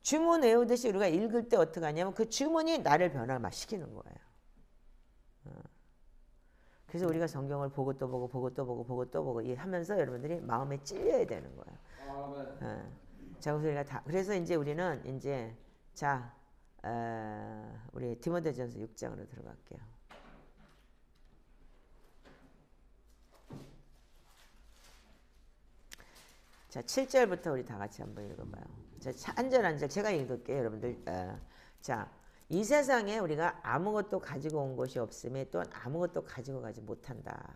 주문 외우듯이 우리가 읽을 때 어떻게 하냐면 그 주문이 나를 변화시키는 거예요. 그래서 우리가 성경을 보고 또 보고 보고 또 보고 보고 또 보고 하면서 여러분들이 마음에 찔려야 되는 거예요. 자, 그래서 이제 우리는 이제 우리 디모데전서 6장으로 들어갈게요. 자, 7절부터 우리 다 같이 한번 읽어봐요. 자, 한 절 제가 읽을게요, 여러분들. 자, 이 세상에 우리가 아무것도 가지고 온 것이 없음에 또한 아무것도 가지고 가지 못한다.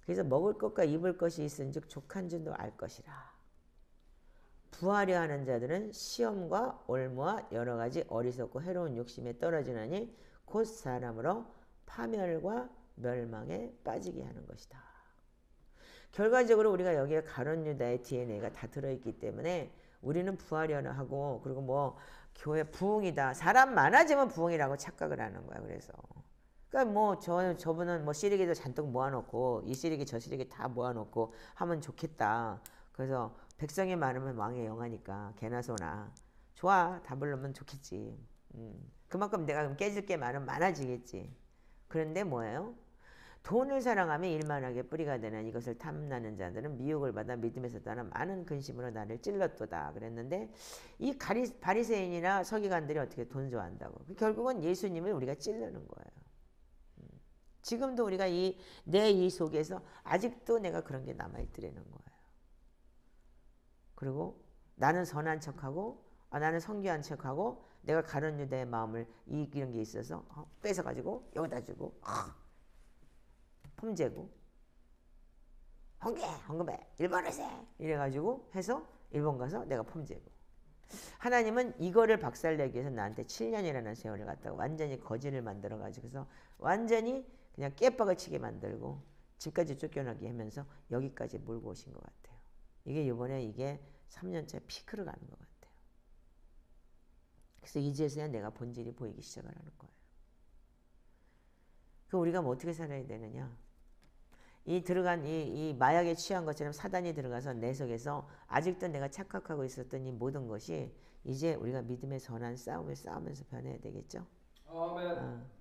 그래서 먹을 것과 입을 것이 있은즉 족한 줄도 알 것이라. 부하려 하는 자들은 시험과 올무와 여러 가지 어리석고 해로운 욕심에 떨어지나니 곧 사람으로 파멸과 멸망에 빠지게 하는 것이다. 결과적으로 우리가 여기에 가룟 유다의 DNA가 다 들어있기 때문에 우리는 부하려나 하고 그리고 뭐 교회 부흥이다. 사람 많아지면 부흥이라고 착각을 하는 거야. 그래서 그러니까 뭐 저분은 뭐 시리기도 잔뜩 모아놓고 이 시리기 저 시리기 다 모아놓고 하면 좋겠다. 그래서 백성이 많으면 왕의 영하니까 개나 소나 좋아. 다 부르면 좋겠지. 그만큼 내가 그럼 깨질 게 많아지겠지. 그런데 뭐예요? 돈을 사랑하며 일만하게 뿌리가 되는 이것을 탐나는 자들은 미혹을 받아 믿음에서 떠나 많은 근심으로 나를 찔렀도다. 그랬는데 이 바리새인이나 서기관들이 어떻게 돈 좋아한다고. 결국은 예수님을 우리가 찔르는 거예요. 지금도 우리가 내 이 속에서 아직도 내가 그런 게 남아있더라는 거예요. 그리고 나는 선한 척하고 나는 성교한 척하고 내가 가룟 유다의 마음을 이기는 게 있어서 뺏어가지고 여기다 주고 폼재고 헌금해 일본에서 이래가지고 해서 일본 가서 내가 폼재고 하나님은 이거를 박살내기 위해서 나한테 7년이라는 세월을 갖다가 완전히 거지를 만들어가지고서 완전히 그냥 깨박을 치게 만들고 집까지 쫓겨나게 하면서 여기까지 몰고 오신 것 같아요. 이번에 이게 3년째 피크를 가는 것 같아요. 그래서 이제서야 내가 본질이 보이기 시작을 하는 거예요. 그 우리가 뭐 어떻게 살아야 되느냐? 이 마약에 취한 것처럼 사단이 들어가서 내 속에서 아직도 내가 착각하고 있었던 이 모든 것이 이제 우리가 믿음의 선한 싸움을 싸우면서 변해야 되겠죠? 아멘.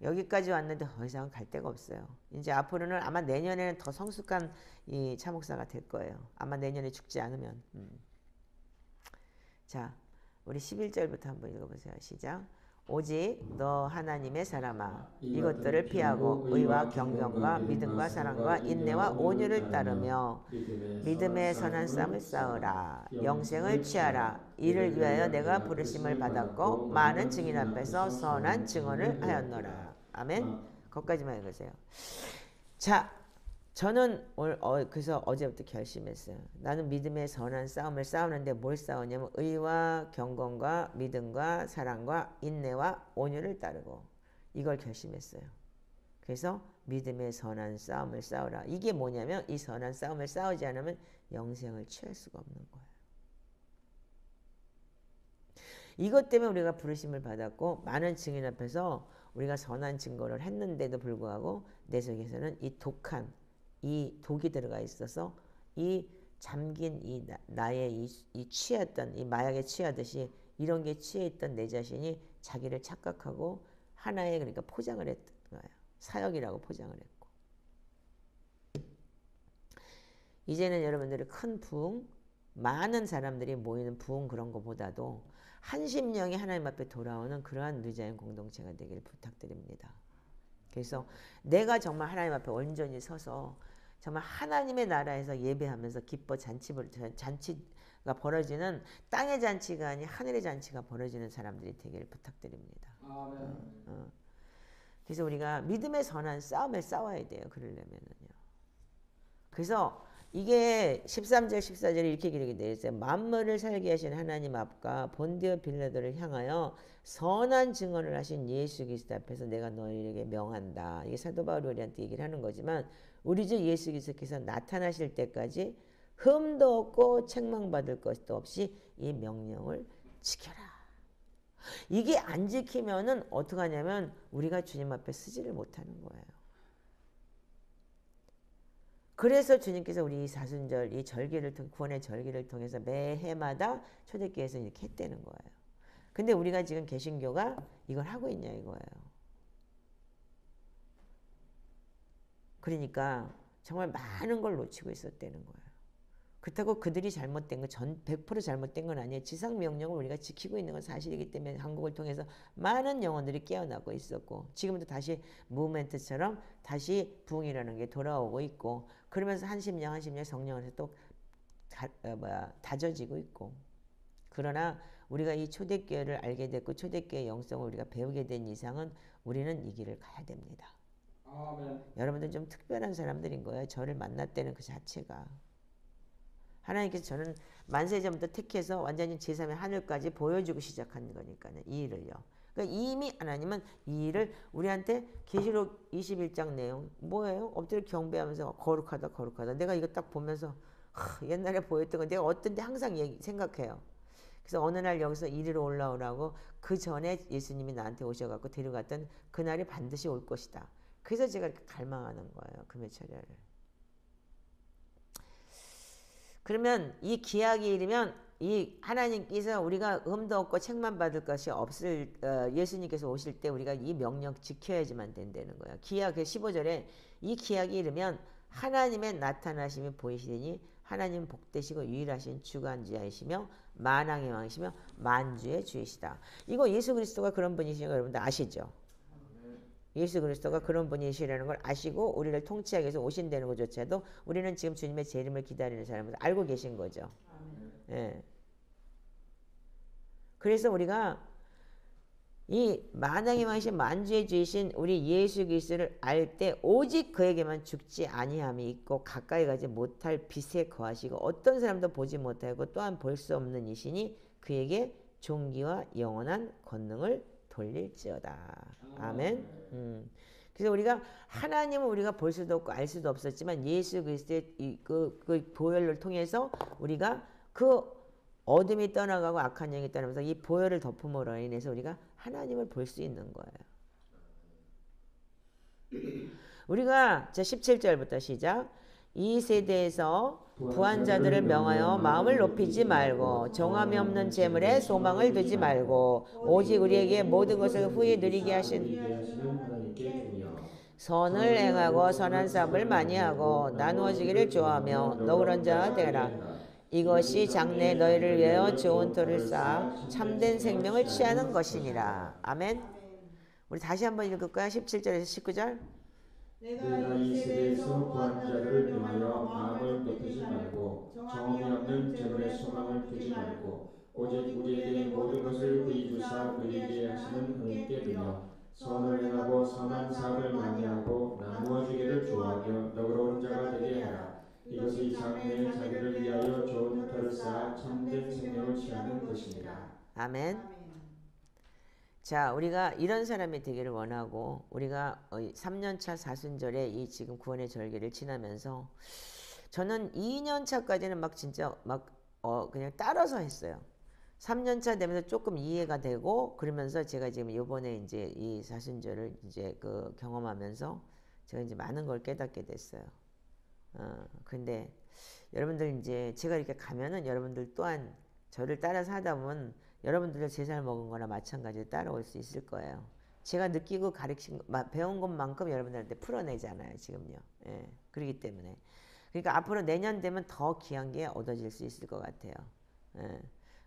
여기까지 왔는데 더 이상 갈 데가 없어요. 이제 앞으로는 아마 내년에는 더 성숙한 이 차목사가 될 거예요. 아마 내년에 죽지 않으면. 자, 우리 11절부터 한번 읽어보세요. 시작. 오직 너 하나님의 사람아 이것들을 피하고 의와 경건과 믿음과 사랑과 인내와 온유를 따르며 믿음의 선한 싸움을 싸우라. 영생을 취하라. 이를 위하여 내가 부르심을 받았고 많은 증인 앞에서 선한 증언을 하였노라. 아멘. 거기까지만 읽으세요. 자, 저는 그래서 어제부터 결심했어요. 나는 믿음의 선한 싸움을 싸우는데 뭘 싸우냐면 의와 경건과 믿음과 사랑과 인내와 온유를 따르고 이걸 결심했어요. 그래서 믿음의 선한 싸움을 싸우라. 이게 뭐냐면 이 선한 싸움을 싸우지 않으면 영생을 취할 수가 없는 거예요. 이것 때문에 우리가 부르심을 받았고 많은 증인 앞에서 우리가 선한 증거를 했는데도 불구하고 내 속에서는 이 독한 이 독이 들어가 있어서 이 잠긴 이 나의 이 취했던 이 마약에 취하듯이 이런 게 취해 있던 내 자신이 자기를 착각하고 하나의 그러니까 포장을 했던 거예요. 사역이라고 포장을 했고 이제는 여러분들이 큰 부흥 많은 사람들이 모이는 부흥 그런 것보다도 한 심령이 하나님 앞에 돌아오는 그러한 누자인 공동체가 되기를 부탁드립니다. 그래서 내가 정말 하나님 앞에 온전히 서서 정말 하나님의 나라에서 예배하면서 기뻐 잔치가 벌어지는 땅의 잔치가 아닌 하늘의 잔치가 벌어지는 사람들이 되기를 부탁드립니다. 그래서 우리가 믿음의 선한 싸움을 싸워야 돼요. 그러려면은요. 그래서 이게 13절 14절에 이렇게 기록이 되어 있어요. 만물을 살게 하신 하나님 앞과 본디오 빌라도를 향하여 선한 증언을 하신 예수 그리스도 앞에서 내가 너희에게 명한다. 이게 사도 바울이 우리한테 얘기를 하는 거지만 우리 주 예수 그리스도께서 나타나실 때까지 흠도 없고 책망받을 것도 없이 이 명령을 지켜라. 이게 안 지키면은 어떻게 하냐면 우리가 주님 앞에 서지를 못하는 거예요. 그래서 주님께서 우리 이 사순절, 이 절기를 구원의 절기를 통해서 매해마다 초대교회에서 이렇게 했다는 거예요. 근데 우리가 지금 개신교가 이걸 하고 있냐 이거예요. 그러니까 정말 많은 걸 놓치고 있었다는 거예요. 그렇다고 그들이 잘못된 건 100% 잘못된 건 아니에요. 지상 명령을 우리가 지키고 있는 건 사실이기 때문에 한국을 통해서 많은 영혼들이 깨어나고 있었고 지금도 다시 무브멘트처럼 다시 부흥이라는 게 돌아오고 있고 그러면서 한 심령 성령 안에서 또 다져지고 있고 그러나 우리가 이 초대교회를 알게 됐고 초대교회 영성을 우리가 배우게 된 이상은 우리는 이 길을 가야 됩니다. 아멘. 여러분들 좀 특별한 사람들인 거예요. 저를 만났다는 그 자체가. 하나님께서 저는 만세전부터 택해서 완전히 제3의 하늘까지 보여주고 시작한 거니까요. 이 일을요. 그러니까 이미 하나님은 이 일을 우리한테 계시록 21장 내용 뭐예요? 엎드려 경배하면서 거룩하다. 내가 이거 딱 보면서 옛날에 보였던 거 내가 어떤 데 항상 생각해요. 그래서 어느 날 여기서 이리로 올라오라고 그 전에 예수님이 나한테 오셔갖고 데려갔던 그날이 반드시 올 것이다. 그래서 제가 이렇게 갈망하는 거예요. 금요철야를. 그러면 이 기약이 이르면 이 하나님께서 우리가 흠도 없고 책만 받을 것이 없을 예수님께서 오실 때 우리가 이 명령 지켜야지만 된다는 거예요. 기약 15절에 이 기약이 이르면 하나님의 나타나심이 보이시니 하나님 복되시고 유일하신 주관자이시며 만왕의 왕이시며 만주의 주이시다. 이거 예수 그리스도가 그런 분이시는 거 여러분들 아시죠? 예수 그리스도가 그런 분이시라는 걸 아시고 우리를 통치하기 위해서 오신다는 것조차도 우리는 지금 주님의 재림을 기다리는 사람을 알고 계신 거죠. 예. 그래서 우리가 이 만왕의 왕이신 만주의 주이신 우리 예수 그리스도를 알 때 오직 그에게만 죽지 아니함이 있고 가까이 가지 못할 빛에 거하시고 어떤 사람도 보지 못하고 또한 볼 수 없는 이시니 그에게 존귀와 영원한 권능을 돌릴지어다. 아멘. 그래서 우리가 하나님은 우리가 볼 수도 없고 알 수도 없었지만 예수 그리스도의 그 보혈을 통해서 우리가 그 어둠이 떠나가고 악한 영이 떠나면서 이 보혈을 덮음으로 인해서 우리가 하나님을 볼 수 있는 거예요. 우리가 17절부터 시작. 이 세대에서 부한 자들을 명하여 마음을 높이지 말고 정함이 없는 재물에 소망을 두지 말고 오직 우리에게 모든 것을 후히 누리게 하신 선을 행하고 선한 사업을 많이 하고 나누어지기를 좋아하며 너그런 자가 되라. 이것이 장래 너희를 위하여 좋은 터를 쌓아 참된 생명을 취하는 것이니라. 아멘. 우리 다시 한번 읽을까요? 17절에서 19절. 내가 이 세대에서 구한 자들을 명하여 마음을 높이지 말고 정이 없는 재물에 소망을 두지 말고 오직 우리에게 모든 것을 후히 주사 누리게 하시는 하나님께 두며 선을 행하고 선한 것입니다. 아멘. 자, 우리가 이런 사람이 되기를 원하고 우리가 3년차 사순절에 이 지금 구원의 절기를 지나면서 저는 2년차까지는 막 진짜 막 그냥 따라서 했어요. 3년차 되면서 조금 이해가 되고 그러면서 제가 지금 요번에 이제 이 사순절을 이제 그 경험하면서 제가 이제 많은 걸 깨닫게 됐어요. 근데 여러분들 이제 제가 이렇게 가면은 여러분들 또한 저를 따라서 하다 보면 여러분들도 3살 먹은 거나 마찬가지로 따라올 수 있을 거예요. 제가 느끼고 가르친 배운 것만큼 여러분들한테 풀어내잖아요, 지금요. 예, 그렇기 때문에. 그러니까 앞으로 내년 되면 더 귀한 게 얻어질 수 있을 것 같아요. 예.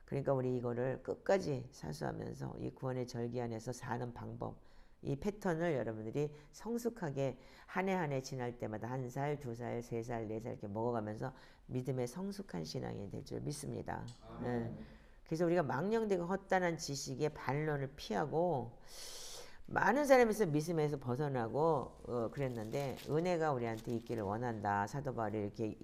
그러니까 우리 이거를 끝까지 사수하면서 이 구원의 절기 안에서 사는 방법, 이 패턴을 여러분들이 성숙하게 한 해 한 해 지날 때마다 1살, 2살, 3살, 4살 이렇게 먹어가면서 믿음의 성숙한 신앙이 될 줄 믿습니다. 예. 그래서 우리가 망령되고 헛단한 지식의 반론을 피하고 많은 사람에서 믿음에서 벗어나고 그랬는데 은혜가 우리한테 있기를 원한다. 사도 바울이 이렇게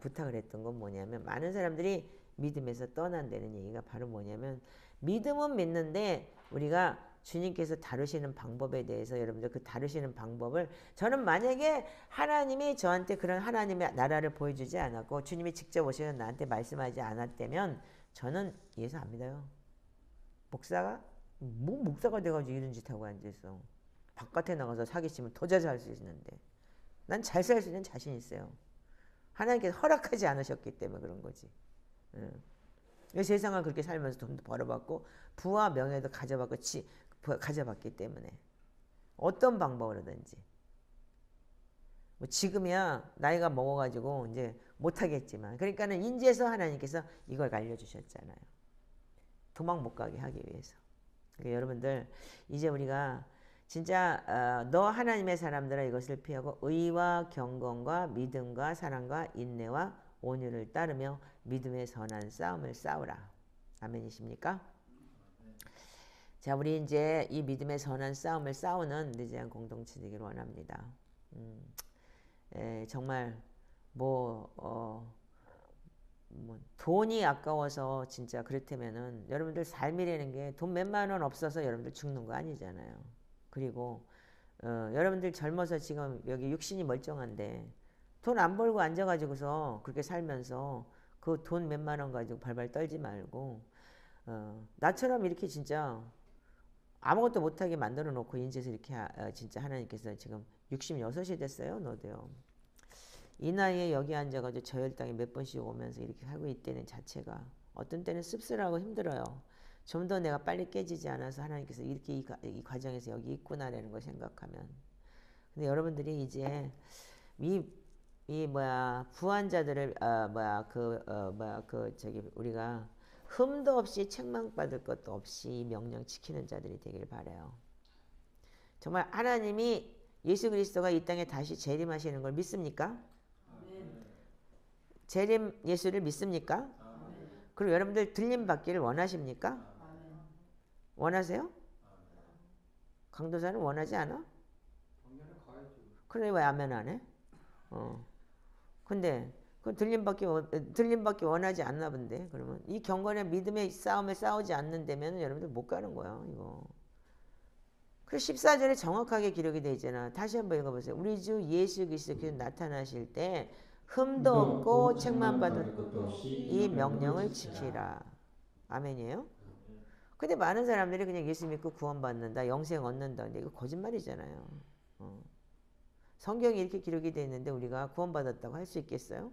부탁을 했던 건 뭐냐면 많은 사람들이 믿음에서 떠난다는 얘기가 바로 뭐냐면 믿음은 믿는데 우리가 주님께서 다루시는 방법에 대해서 여러분들 그 다루시는 방법을 저는 만약에 하나님이 저한테 그런 하나님의 나라를 보여주지 않았고 주님이 직접 오셔서 나한테 말씀하지 않았다면 저는 예수 안 믿어요. 목사가? 뭐 목사가 돼가지고 이런 짓 하고 앉아있어. 바깥에 나가서 사기치면 더 잘 살 수 있는데 난 잘 살 수 있는 자신 있어요. 하나님께서 허락하지 않으셨기 때문에 그런 거지. 이 세상을 그렇게 살면서 돈도 벌어봤고 부와 명예도 가져봤기 때문에 어떤 방법으로든지 뭐 지금이야 나이가 먹어가지고 이제 못하겠지만 그러니까는 인제서 하나님께서 이걸 알려주셨잖아요. 도망 못 가게 하기 위해서. 그러니까 여러분들 이제 우리가 진짜 너 하나님의 사람들아 이것을 피하고 의와 경건과 믿음과 사랑과 인내와 온유를 따르며 믿음의 선한 싸움을 싸우라. 아멘이십니까? 자, 우리 이제 이 믿음의 선한 싸움을 싸우는 느지한 공동체 되기를 원합니다. 정말 돈이 아까워서 진짜 그렇다면은 여러분들 삶이라는 게 돈 몇만 원 없어서 여러분들 죽는 거 아니잖아요. 그리고 여러분들 젊어서 지금 여기 육신이 멀쩡한데 돈 안 벌고 앉아가지고서 그렇게 살면서 그 돈 몇만 원 가지고 발발 떨지 말고 나처럼 이렇게 진짜 아무것도 못하게 만들어 놓고 인제서 이렇게 진짜 하나님께서 지금 66이 됐어요. 너도요. 이 나이에 여기 앉아가지고 저혈당이 몇 번씩 오면서 이렇게 살고 있다는 자체가 어떤 때는 씁쓸하고 힘들어요. 좀 더 내가 빨리 깨지지 않아서 하나님께서 이렇게 이 과정에서 여기 있구나라는 걸 생각하면. 근데 여러분들이 이제 부한자들을 우리가 흠도 없이 책망받을 것도 없이 이 명령 지키는 자들이 되길 바라요. 정말 하나님이 예수 그리스도가 이 땅에 다시 재림하시는 걸 믿습니까? 재림 예수를 믿습니까? 그리고 여러분들 들림 받기를 원하십니까? 원하세요? 강도사는 원하지 않아? 그래 왜 아멘 안 해? 근데 그 들림 받기 원하지 않나 본데 그러면 이 경건의 믿음의 싸움에 싸우지 않는다면 여러분들 못 가는 거야 이거. 그 14절에 정확하게 기록이 되어 있잖아. 다시 한번 읽어보세요. 우리 주 예수 그리스도께서 나타나실 때 흠도 없고 책망받을 것도 없이 이 명령을 지키라. 아멘이에요? 근데 많은 사람들이 그냥 예수 믿고 구원받는다, 영생 얻는다. 근데 이거 거짓말이잖아요. 성경이 이렇게 기록이 되어 있는데 우리가 구원받았다고 할 수 있겠어요?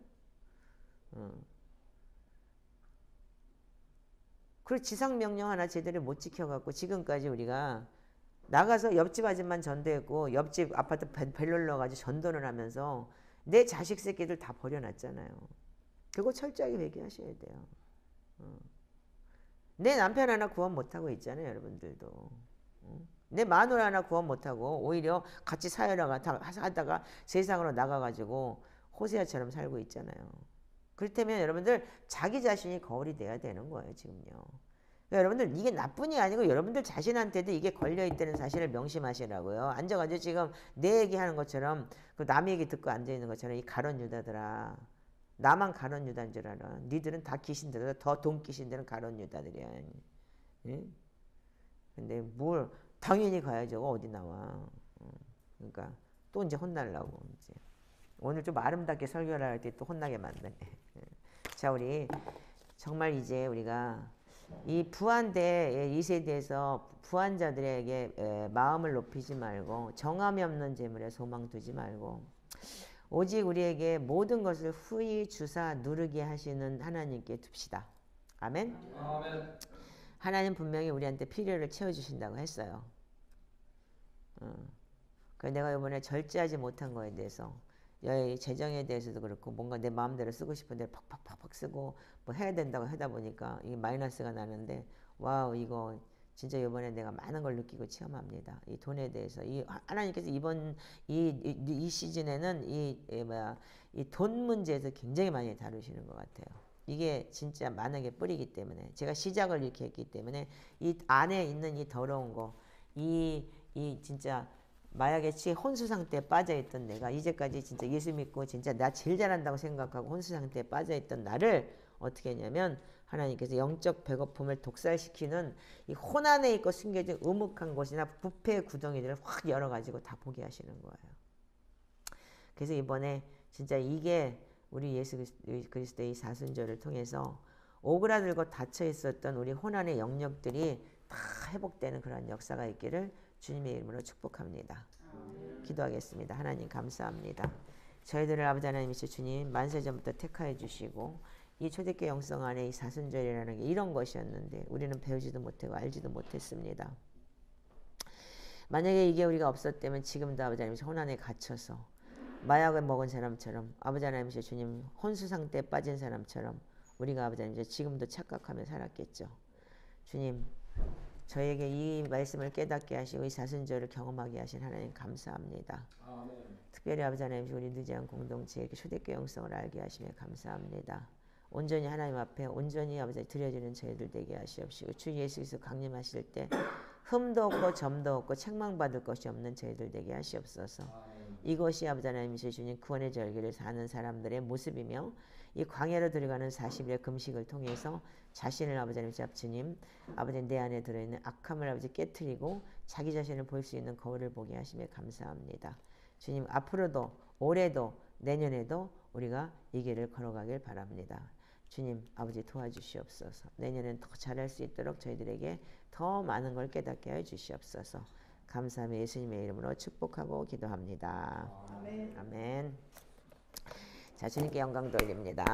그리고 지상명령 하나 제대로 못 지켜갖고 지금까지 우리가 나가서 옆집 아줌만 전도했고 옆집 아파트 벨 눌러가지고 전도를 하면서 내 자식 새끼들 다 버려놨잖아요. 그거 철저하게 회개하셔야 돼요. 내 남편 하나 구원 못하고 있잖아요. 여러분들도. 내 마누라 하나 구원 못하고 오히려 같이 하다가 세상으로 나가가지고 호세아처럼 살고 있잖아요. 그렇다면 여러분들 자기 자신이 거울이 돼야 되는 거예요. 지금요. 그러니까 여러분들 이게 나뿐이 아니고 여러분들 자신한테도 이게 걸려있다는 사실을 명심하시라고요. 앉아가지고 지금 내 얘기하는 것처럼 그 남 얘기 듣고 앉아있는 것처럼 이 가론 유다들아 나만 가론 유다인 줄 알아. 니들은 다 귀신들이다. 더 돈귀신들은 가론 유다들이야. 응? 근데 뭘 당연히 가야죠. 어디 나와. 그러니까 또 이제 혼날라고 이제. 오늘 좀 아름답게 설교를 할 때 또 혼나게 만드네. 자, 우리 정말 이제 우리가 이 부한대 이 세대에서 부한자들에게 마음을 높이지 말고 정함이 없는 재물에 소망 두지 말고 오직 우리에게 모든 것을 후히 주사 누르게 하시는 하나님께 둡시다. 아멘. 아멘. 하나님 분명히 우리한테 필요를 채워주신다고 했어요. 그래서 내가 이번에 절제하지 못한 거에 대해서 재정에 대해서도 그렇고 뭔가 내 마음대로 쓰고 싶은데 팍팍팍팍 쓰고 뭐 해야 된다고 하다 보니까 이게 마이너스가 나는데 와우 이거 진짜 이번에 내가 많은 걸 느끼고 체험합니다. 이 돈에 대해서 이 하나님께서 이번 이 시즌에는 이 돈 문제에서 굉장히 많이 다루시는 것 같아요. 이게 진짜 만악의 뿌리이기 때문에 제가 시작을 이렇게 했기 때문에 이 안에 있는 이 더러운 거 이 진짜 마약에 취해 혼수 상태에 빠져있던 내가 이제까지 진짜 예수 믿고 진짜 나 제일 잘한다고 생각하고 혼수 상태에 빠져있던 나를 어떻게 했냐면 하나님께서 영적 배고픔을 독살시키는 이 혼 안에 있고 숨겨진 음혹한 곳이나 부패의 구덩이들을 확 열어가지고 다 보게 하시는 거예요. 그래서 이번에 진짜 이게 우리 예수 그리스도의 사순절을 통해서 오그라들고 닫혀 있었던 우리 혼 안의 영역들이 다 회복되는 그런 역사가 있기를 주님의 이름으로 축복합니다. 기도하겠습니다. 하나님 감사합니다. 저희들을 아버지 하나님이시 주님 만세전부터 택하여 주시고 이 초대교회 영성 안에 이 사순절이라는 게 이런 것이었는데 우리는 배우지도 못하고 알지도 못했습니다. 만약에 이게 우리가 없었다면 지금도 아버지 하나님이시 혼 안에 갇혀서 마약을 먹은 사람처럼 아버지 하나님이시 주님 혼수 상태에 빠진 사람처럼 우리가 아버지 하나님이시 지금도 착각하며 살았겠죠. 주님 저에게 이 말씀을 깨닫게 하시고 이 사순절을 경험하게 하신 하나님 감사합니다. 아멘. 특별히 아버지 하나님 우리 누지한 공동체 이렇게 초대교회 영성을 알게 하시며 감사합니다. 온전히 하나님 앞에 온전히 아버지 드려지는 저희들 되게 하시옵시고 주 예수 그리스도 강림하실 때 흠도 없고 점도 없고 책망받을 것이 없는 저희들 되게 하시옵소서. 이것이 아버지 하나님이시 주님 구원의 절기를 사는 사람들의 모습이며 이 광야로 들어가는 40일의 금식을 통해서 자신을 아버지 하나님 주님 아버지 내 안에 들어있는 악함을 아버지 깨트리고 자기 자신을 볼 수 있는 거울을 보게 하시며 감사합니다. 주님 앞으로도 올해도 내년에도 우리가 이 길을 걸어가길 바랍니다. 주님 아버지 도와주시옵소서. 내년엔 더 잘할 수 있도록 저희들에게 더 많은 걸 깨닫게 해 주시옵소서. 감사하며 예수님의 이름으로 축복하고 기도합니다. 아멘. 아멘. 자, 주님께 영광 돌립니다.